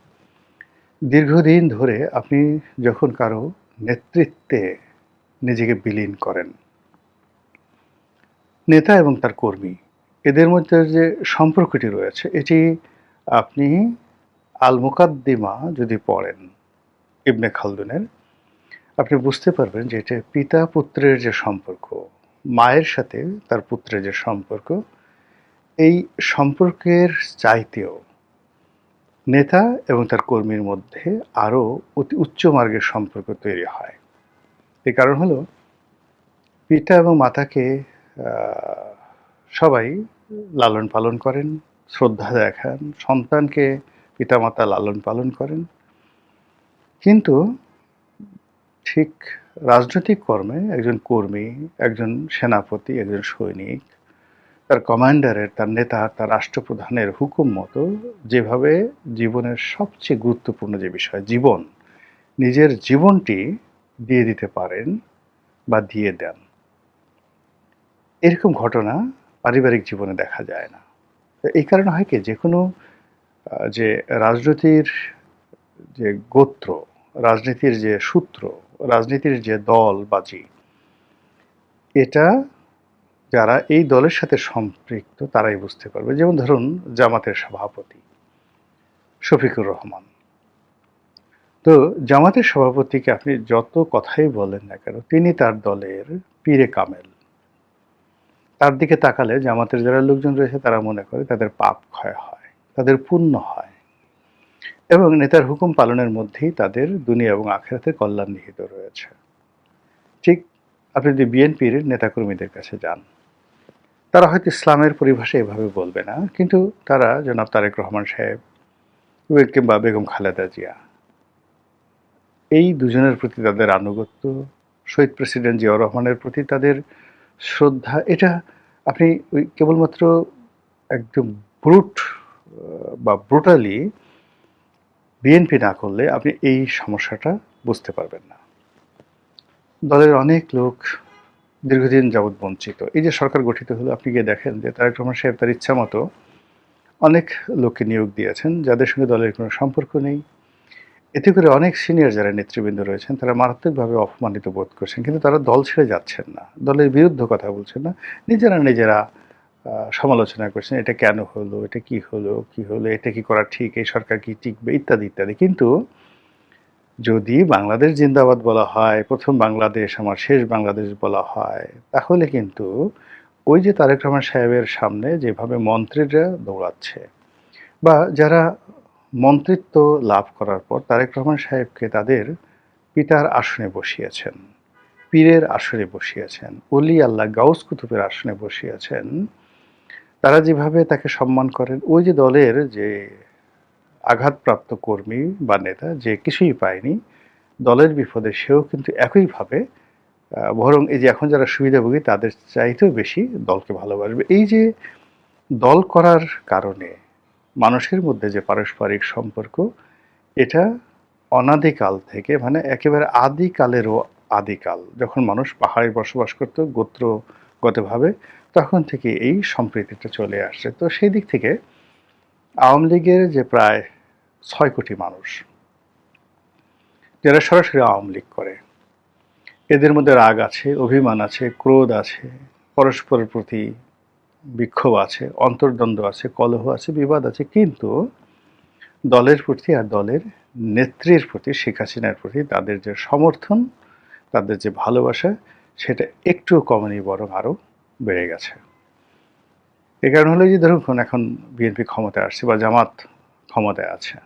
দীর্ঘদিন ধরে আপনি যখন কারো নেতৃত্বে নিজেকে বিলীন করেন, নেতা এবং তার কর্মী এদের মধ্যে যে সম্পর্কটি রয়েছে, এটি আপনি আল মুকাদ্দিমা যদি পড়েন ইবনে খালদুনের, আপনি বুঝতে পারবেন যে এটা পিতা পুত্রের যে সম্পর্ক, মায়ের সাথে তার পুত্রের যে সম্পর্ক, এই সম্পর্কের চাইতেও নেতা এবং তার কর্মীর মধ্যে আরও অতি উচ্চ মার্গের সম্পর্ক তৈরি হয়। এর কারণ হলো পিতা এবং মাতাকে সবাই লালন পালন করেন, শ্রদ্ধা দেখান, সন্তানকে পিতামাতা লালন পালন করেন, কিন্তু ঠিক রাজনৈতিক কর্মে একজন কর্মী, একজন সেনাপতি, একজন সৈনিক তার কমান্ডারের, তার নেতা, তার রাষ্ট্রপ্রধানের হুকুম মতো যেভাবে জীবনের সবচেয়ে গুরুত্বপূর্ণ যে বিষয় জীবন, নিজের জীবনটি দিয়ে দিতে পারেন বা দিয়ে দেন, এরকম ঘটনা পারিবারিক জীবনে দেখা যায় না। তো এই কারণে হয় কি, যে কোনো যে রাজনীতির যে গোত্র, রাজনীতির যে সূত্র, রাজনীতির যে দলবাজি, এটা যারা এই দলের সাথে সম্পৃক্ত তারাই বুঝতে পারবে। যেমন ধরুন জামাতের সভাপতি শফিকুর রহমান, তো জামাতের সভাপতিকে আপনি যত কথাই বলেন না কেন, তিনি তার দলের পীরে কামেল। তার দিকে তাকালে জামাতের যারা লোকজন রয়েছে তারা মনে করে তাদের পাপ ক্ষয় হয়, তাদের পুণ্য হয়, এবং নেতার হুকুম পালনের মধ্যেই তাদের দুনিয়া এবং আখিরাতের কল্যাণ নিহিত রয়েছে। ঠিক আপনি যদি বিএনপির নেতাকর্মীদের কাছে যান, তারা হয়তো ইসলামের পরিভাষা এভাবে বলবে না, কিন্তু তারা জনাব তারেক রহমান সাহেব কিংবা বেগম খালেদা জিয়া, এই দুজনের প্রতি তাদের আনুগত্য, শহীদ প্রেসিডেন্ট জিয়াউর রহমানের প্রতি তাদের শ্রদ্ধা, এটা আপনি ওই কেবলমাত্র একদম ব্রুট বা ব্রুটালি বিএনপি না করলে আপনি এই সমস্যাটা বুঝতে পারবেন না। দলের অনেক লোক দীর্ঘদিন যাবৎ বঞ্চিত। এই যে সরকার গঠিত হলো, আপনি গিয়ে দেখেন যে তারেক রহমান সাহেব তার ইচ্ছা মতো অনেক লোককে নিয়োগ দিয়েছেন যাদের সঙ্গে দলের কোনো সম্পর্ক নেই। এতে করে অনেক সিনিয়র যারা নেতৃবৃন্দ রয়েছেন তারা মারাত্মকভাবে অপমানিত বোধ করছেন, কিন্তু তারা দল ছেড়ে যাচ্ছেন না, দলের বিরুদ্ধে কথা বলছেন না, নিজেরা সমালোচনা করছেন, এটা কেন হলো, এটা কি হলো, এটা কি করা ঠিক, এই সরকার কি টিকবে, ইত্যাদি ইত্যাদি। কিন্তু যদি বাংলাদেশ জিন্দাবাদ বলা হয়, প্রথম বাংলাদেশ আমার শেষ বাংলাদেশ বলা হয়, তাহলে কিন্তু ওই যে তারেক রহমান সাহেবের সামনে যেভাবে মন্ত্রীরা দৌড়াচ্ছে, বা যারা মন্ত্রিত্ব লাভ করার পর তারেক রহমান সাহেবকে তাদের পিতার আসনে বসিয়েছেন, পীরের আসনে বসিয়েছেন, অলি আল্লাহ গাউস কুতুবের আসনে বসিয়েছেন, তারা যেভাবে তাকে সম্মান করেন, ওই যে দলের যে আঘাতপ্রাপ্ত কর্মী বা নেতা যে কিছুই পায়নি, দলের বিপদে সেও কিন্তু একইভাবে বরং এই যে এখন যারা সুবিধাভোগী তাদের চাইতেও বেশি দলকে ভালোবাসবে। এই যে দল করার কারণে মানুষের মধ্যে যে পারস্পরিক সম্পর্ক, এটা অনাদিকাল থেকে, মানে একেবারে আদিকালেরও আদিকাল, যখন মানুষ পাহাড়ে বসবাস করত গোত্রগতভাবে, তখন থেকে এই সম্প্রীতিটা চলে আসছে। তো সেই দিক থেকে আওয়ামী লীগের যে প্রায় 6 কোটি মানুষ যারা সরাসরি আওয়ামী লীগ করে, এদের মধ্যে রাগ আছে, অভিমান আছে, ক্রোধ আছে, পরস্পরের প্রতি বিক্ষোভ আছে, অন্তর্দ্বন্দ্ব আছে, কলহ আছে, বিবাদ আছে, কিন্তু দলের প্রতি আর দলের নেত্রীর প্রতি, শেখ হাসিনার প্রতি তাদের যে সমর্থন, তাদের যে ভালোবাসা, সেটা একটু কমেনি, বরং আরও বেড়ে গেছে। এই কারণ হলো যে ধরুন এখন বিএনপি ক্ষমতায় আসছে বা জামাত ক্ষমতায় আছে,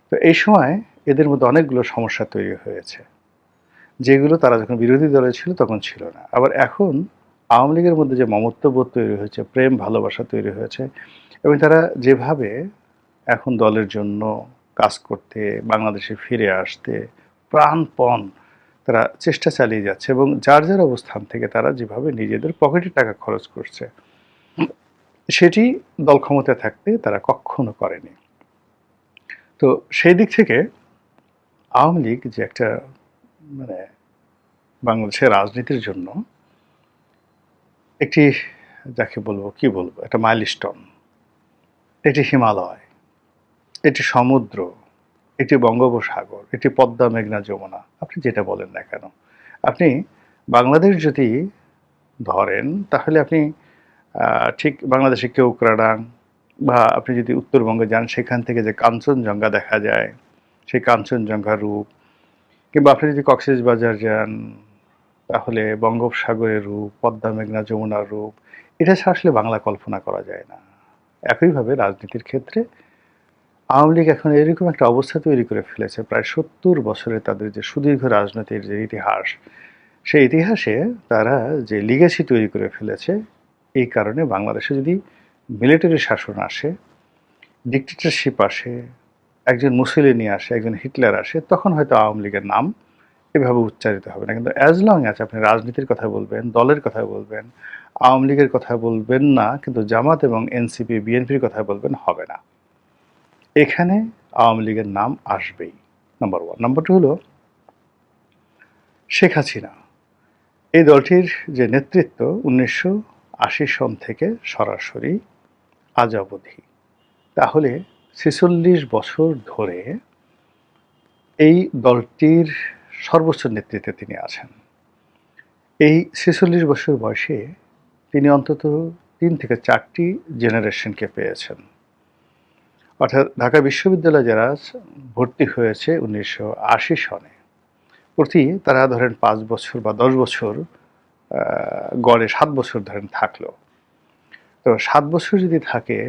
তো এই সময় এদের মধ্যে অনেকগুলো সমস্যা তৈরি হয়েছে, যেগুলো তারা যখন বিরোধী দলে ছিল তখন ছিল না। আবার এখন আওয়ামী লীগের মধ্যে যে মমত্ববোধ তৈরি হয়েছে, প্রেম ভালোবাসা তৈরি হয়েছে, এবং তারা যেভাবে এখন দলের জন্য কাজ করতে, বাংলাদেশে ফিরে আসতে প্রাণপণ তারা চেষ্টা চালিয়ে যাচ্ছে, এবং যার যার অবস্থান থেকে তারা যেভাবে নিজেদের পকেটে টাকা খরচ করছে, সেটি দল ক্ষমতায় থাকতে তারা কখনো করেনি। তো সেই দিক থেকে আওয়ামী লীগ যে একটা মানে বাংলাদেশের রাজনীতির জন্য একটি, যাকে বলবো কি বলবো, একটা মাইলস্টোন, এটি হিমালয়, এটি সমুদ্র, এটি বঙ্গোপসাগর, এটি পদ্মা, মেঘনা, যমুনা, আপনি যেটা বলেন না কেন, আপনি বাংলাদেশ যদি ধরেন তাহলে আপনি ঠিক বাংলাদেশে কেওক্রাডাং, বা আপনি যদি উত্তরবঙ্গে যান সেখান থেকে যে কাঞ্চনজঙ্ঘা দেখা যায়, সেই কাঞ্চনজঙ্ঘার রূপ, কিংবা আপনি যদি কক্সবাজার যান তাহলে বঙ্গোপসাগরের রূপ, পদ্মা, মেঘনা, যমুনার রূপ, এটা ছাড়া আসলে বাংলা কল্পনা করা যায় না। একইভাবে রাজনীতির ক্ষেত্রে আওয়ামী লীগ এখন এরকম একটা অবস্থা তৈরি করে ফেলেছে, প্রায় 70 বছরে তাদের যে সুদীর্ঘ রাজনীতির যে ইতিহাস, সেই ইতিহাসে তারা যে লিগ্যাসি তৈরি করে ফেলেছে, এই কারণে বাংলাদেশে যদি মিলিটারি শাসন আসে, ডিক্টেটরশিপ আসে, একজন মুসলিনি আসে, একজন হিটলার আসে, তখন হয়তো আওয়ামী লীগের নাম এভাবে উচ্চারিত হবে না। কিন্তু অ্যাজ লং অ্যাজ আপনি রাজনীতির কথা বলবেন, দলের কথা বলবেন, আওয়ামী লীগের কথা বলবেন না, কিন্তু জামাত এবং এনসিপি, বিএনপির কথা বলবেন, হবে না। এখানে আওয়ামী লীগের নাম আসবেই, নাম্বার 1। নাম্বার 2 হলো শেখ হাসিনা। এই দলটির যে নেতৃত্ব 1980 সন থেকে সরাসরি আজ অবধি, তাহলে 46 বছর ধরে এই দলটির সর্বোচ্চ নেতৃত্বে তিনি আছেন। এই 46 বছর বয়সে তিনি অন্তত 3 থেকে 4টি জেনারেশনকে পেয়েছেন। অর্থাৎ ঢাকা বিশ্ববিদ্যালয়ে যারা ভর্তি হয়েছে 1980 সনে, প্রতি তারা ধরেন 5 বছর বা 10 বছর, গড়ে 7 বছর ধরেন থাকলো। তো 7 বছর যদি থাকে,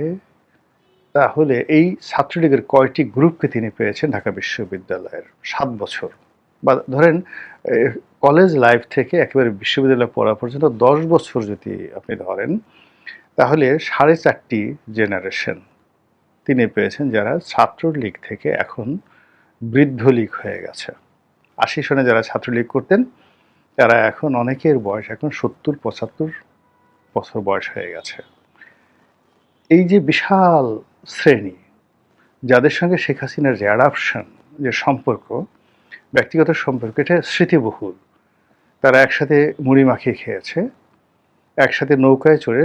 তাহলে এই ছাত্রলীগের কয়টি গ্রুপকে তিনি পেয়েছেন ঢাকা বিশ্ববিদ্যালয়ের 7 বছর, বা ধরেন কলেজ লাইফ থেকে একেবারে বিশ্ববিদ্যালয়ে পড়া পর্যন্ত 10 বছর যদি আপনি ধরেন, তাহলে 4.5টি জেনারেশন তিনি পেয়েছেন যারা ছাত্রলীগ থেকে এখন বৃদ্ধ লীগ হয়ে গেছে। 80 সনে যারা ছাত্রলীগ করতেন তারা এখন অনেকের বয়স এখন 70-75 বছর বয়স হয়ে গেছে। এই যে বিশাল শ্রেণী যাদের সঙ্গে শেখ হাসিনার যে অ্যাডাপশন, যে সম্পর্ক, ব্যক্তিগত সম্পর্ক, এটা স্মৃতিবহুল। তারা একসাথে মুড়ি মাখিয়ে খেয়েছে, একসাথে নৌকায় চড়ে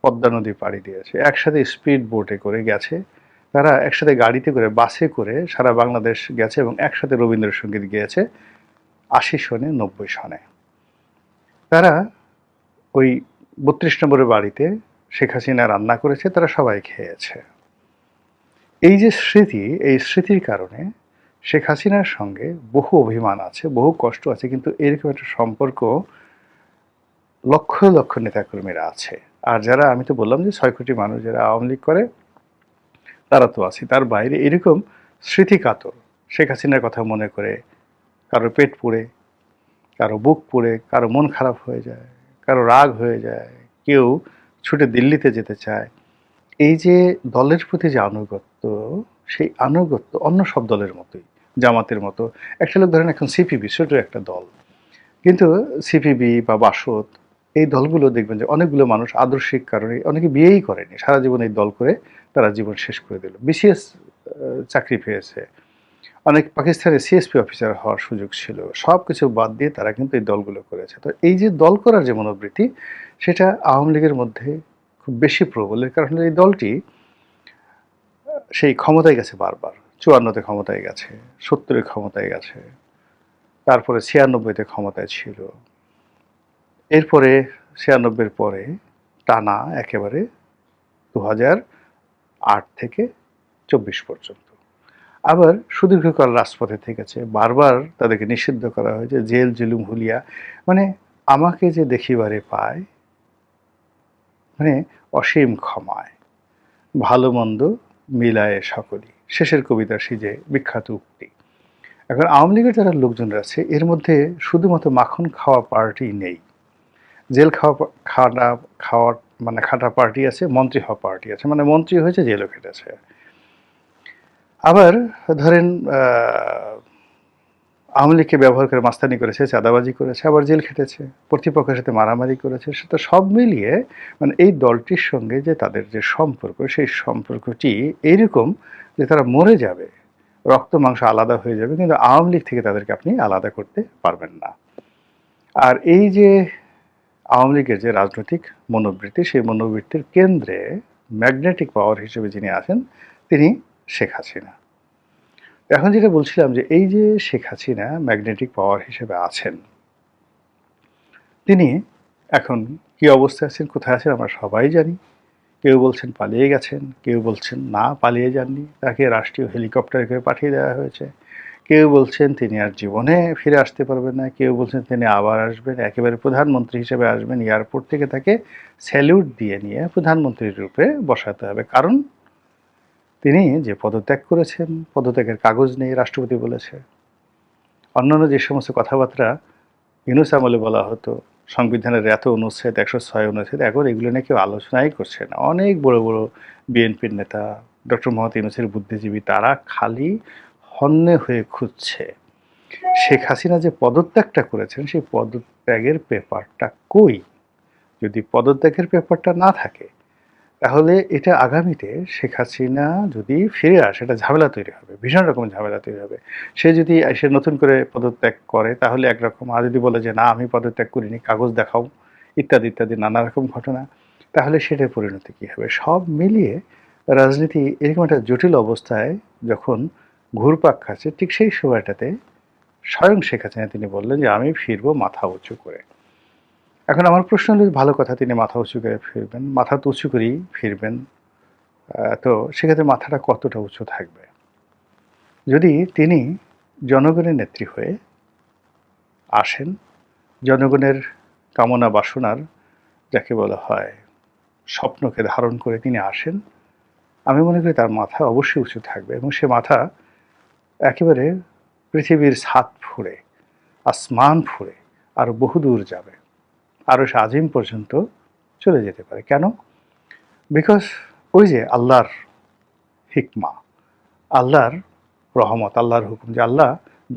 পদ্মা নদী পাড়ি দিয়েছে, একসাথে স্পিড বোটে করে গেছে, তারা একসাথে গাড়িতে করে বাসে করে সারা বাংলাদেশ গেছে এবং একসাথে রবীন্দ্রসঙ্গীত গেয়েছে 80 সনে 90 সনে। তারা ওই 32 নম্বরের বাড়িতে শেখ হাসিনা রান্না করেছে, তারা সবাই খেয়েছে। এই যে স্মৃতি, এই স্মৃতির কারণে শেখ হাসিনার সঙ্গে বহু অভিমান আছে, বহু কষ্ট আছে, কিন্তু এরকম একটা সম্পর্ক লক্ষ লক্ষ নেতাকর্মীরা আছে। আর যারা, আমি তো বললাম যে 6 কোটি মানুষ যারা আওয়ামী লীগ করে তারা তো আছে। তার বাইরে এরকম স্মৃতিকাতর শেখ হাসিনার কথা মনে করে কারো পেট পুড়ে, কারো বুক পুড়ে, কারো মন খারাপ হয়ে যায়, কারো রাগ হয়ে যায়, কেউ ছুটে দিল্লিতে যেতে চায়। এই যে দলের প্রতি যে আনুগত্য, সেই আনুগত্য অন্য সব দলের মতোই, জামাতের মতো। একটা লোক ধরেন এখন সিপিবি, ছোট একটা দল, কিন্তু সিপিবি বা বাসদ এই দলগুলো দেখবেন যে অনেকগুলো মানুষ আদর্শিক কারণে অনেকে বিয়েই করেনি, সারা জীবন এই দল করে তারা জীবন শেষ করে দিল। বিসিএস চাকরি পেয়েছে, অনেক পাকিস্তানের সিএসপি অফিসার হওয়ার সুযোগ ছিল, সব কিছু বাদ দিয়ে তারা কিন্তু এই দলগুলো করেছে। তো এই যে দল করার যে মনোবৃত্তি, সেটা আওয়ামী লীগের মধ্যে খুব বেশি প্রবল। এর কারণে এই দলটি সেই ক্ষমতায় গেছে বারবার। 54-তে ক্ষমতায় গেছে, 70-এ ক্ষমতায় গেছে, তারপরে 96-তে ক্ষমতায় ছিল, এরপরে 96-এর পরে টানা একেবারে 2008 থেকে 24 পর্যন্ত। আবার সুদীর্ঘকাল রাজপথে থেকেছে, বারবার তাদেরকে নিষিদ্ধ করা হয়েছে, জেল জুলুম হুলিয়া। মানে আমাকে যে দেখিবারে পায়, মানে অসীম ক্ষমায় ভালো মন্দ মিলায়ে সকলই, শেষের কবিতা সিজে বিখ্যাত উক্তি। এখন আওয়ামী লীগের যারা লোকজনরা আছে এর মধ্যে শুধুমাত্র মাখন খাওয়া পার্টি নেই, জেল খাওয়ার মানে খাটা পার্টি আছে, মন্ত্রী হওয়া পার্টি আছে, মানে মন্ত্রী হয়েছে জেলও খেটেছে। আবার ধরেন আওয়ামী লীগকে ব্যবহার করে মাস্তানি করেছে, চাঁদাবাজি করেছে, আবার জেল খেটেছে, প্রতিপক্ষের সাথে মারামারি করেছে। সেটা সব মিলিয়ে মানে এই দলটির সঙ্গে যে তাদের যে সম্পর্ক, সেই সম্পর্কটি এইরকম যে তারা মরে যাবে, রক্ত মাংস আলাদা হয়ে যাবে, কিন্তু আওয়ামী লীগ থেকে তাদেরকে আপনি আলাদা করতে পারবেন না। আর এই যে আওয়ামী লীগের যে রাজনৈতিক মনোবৃত্তি, সেই মনোবৃত্তির কেন্দ্রে ম্যাগনেটিক পাওয়ার হিসেবে যিনি আছেন তিনি শেখ হাসিনা। এখন যেটা বলছিলাম যে এই যে শেখ হাসিনা ম্যাগনেটিক পাওয়ার হিসেবে আছেন, তিনি এখন কি অবস্থায় আছেন, কোথায় আছেন আমরা সবাই জানি। কেউ বলছেন পালিয়ে গেছেন, কেউ বলছেন না পালিয়ে যাননি, তাকে রাষ্ট্রীয় হেলিকপ্টারে করে পাঠিয়ে দেওয়া হয়েছে। কেউ বলছেন তিনি আর জীবনে ফিরে আসতে পারবেন না, কেউ বলছেন তিনি আবার আসবেন, একেবারে প্রধানমন্ত্রী হিসেবে আসবেন, এয়ারপোর্ট থেকে তাকে স্যালিউট দিয়ে নিয়ে প্রধানমন্ত্রীর রূপে বসাতে হবে। কারণ তিনি যে পদত্যাগ করেছেন, পদত্যাগের কাগজ নেই, রাষ্ট্রপতি বলেছে। অন্যান্য যে সমস্ত কথাবার্তা ইউনূস আমলে বলা হতো, সংবিধানের এত অনুচ্ছেদ, 106 অনুচ্ছেদ, এখন এগুলো নিয়ে কেউ আলোচনাই করছে না। অনেক বড় বড় বিএনপির নেতা, ডক্টর মোহাম্মদ ইউনূসের বুদ্ধিজীবী, তারা খালি হন্যে হয়ে খুঁজছে শেখ হাসিনা যে পদত্যাগটা করেছেন সেই পদত্যাগের পেপারটা কই। যদি পদত্যাগের পেপারটা না থাকে তাহলে এটা আগামীতে শেখ হাসিনা যদি ফিরে আসে এটা ঝামেলা তৈরি হবে, ভীষণ রকম ঝামেলা তৈরি হবে। সে যদি এসে নতুন করে পদত্যাগ করে তাহলে একরকম, আর যদি বলে যে না আমি পদত্যাগ করিনি, কাগজ দেখাও, ইত্যাদি ইত্যাদি নানা রকম ঘটনা, তাহলে সেটার পরিণতি কী হবে। সব মিলিয়ে রাজনীতি এরকম একটা জটিল অবস্থায় যখন ঘুরপাক খাচ্ছে, ঠিক সেই সময়টাতে স্বয়ং শেখ হাসিনা তিনি বললেন যে আমি ফিরবো মাথা উঁচু করে। এখন আমার প্রশ্ন হলো, ভালো কথা, তিনি মাথা উঁচু করে ফিরবেন, মাথা তো উঁচু করেই ফিরবেন, তো সেক্ষেত্রে মাথাটা কতটা উঁচু থাকবে? যদি তিনি জনগণের নেত্রী হয়ে আসেন, জনগণের কামনা বাসনার যাকে বলা হয় স্বপ্নকে ধারণ করে তিনি আসেন, আমি মনে করি তার মাথা অবশ্যই উঁচু থাকবে এবং সে মাথা একেবারে পৃথিবীর ছাদ ফুঁড়ে, আসমান ফুঁড়ে আরও বহুদূর যাবে, আরও সে আজিম পর্যন্ত চলে যেতে পারে। কেন? বিকজ ওই যে আল্লাহর হিকমা, আল্লাহর রহমত, আল্লাহর হুকুম, যে আল্লাহ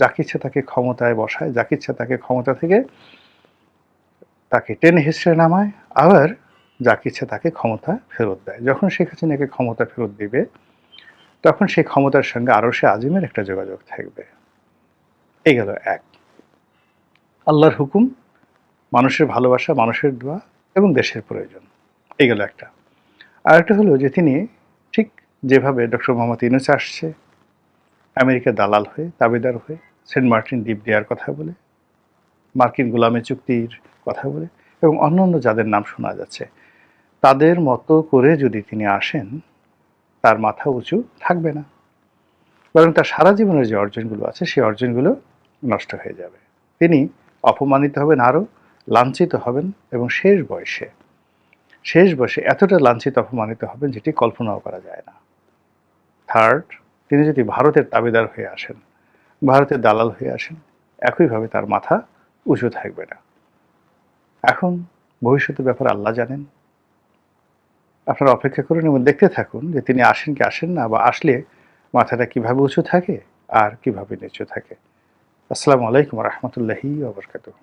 যাকে ইচ্ছা তাকে ক্ষমতায় বসায়, যাকে ইচ্ছা তাকে ক্ষমতা থেকে তাকে টেনে হিসেবে নামায়, আবার যাকে ইচ্ছা তাকে ক্ষমতা ফেরত দেয়। যখন শেখ হাসিনাকে ক্ষমতা ফেরত দিবে তখন সেই ক্ষমতার সঙ্গে আরশে আজিমের একটা যোগাযোগ থাকবে। এই গেল এক। আল্লাহর হুকুম, মানুষের ভালোবাসা, মানুষের দোয়া এবং দেশের প্রয়োজন, এই গেল একটা। আর একটা হলো যে তিনি ঠিক যেভাবে ডক্টর মোহাম্মদ ইউনূস আসছে আমেরিকার দালাল হয়ে, তাবেদার হয়ে, সেন্ট মার্টিন দ্বীপ দেওয়ার কথা বলে, মার্কিন গোলামি চুক্তির কথা বলে, এবং অন্যান্য যাদের নাম শোনা যাচ্ছে, তাদের মতো করে যদি তিনি আসেন তার মাথা উঁচু থাকবে না, বরং তার সারা জীবনের যে অর্জনগুলো আছে সেই অর্জনগুলো নষ্ট হয়ে যাবে। তিনি অপমানিত হবেন, আরও লাঞ্ছিত হবেন, এবং শেষ বয়সে এতটা লাঞ্ছিত অপমানিত হবেন যেটি কল্পনাও করা যায় না। থার্ড, তিনি যদি ভারতের তাবেদার হয়ে আসেন, ভারতের দালাল হয়ে আসেন, একইভাবে তার মাথা উঁচু থাকবে না। এখন ভবিষ্যতের ব্যাপার আল্লাহ জানেন। আপনারা অপেক্ষা করুন এবং দেখতে থাকুন যে তিনি আসেন কি আসেন না, বা আসলে মাথাটা কিভাবে উঁচু থাকে আর কিভাবে নিচু থাকে। আসসালামু আলাইকুম রহমতুল্লাহি ওয়া বারাকাতুহু।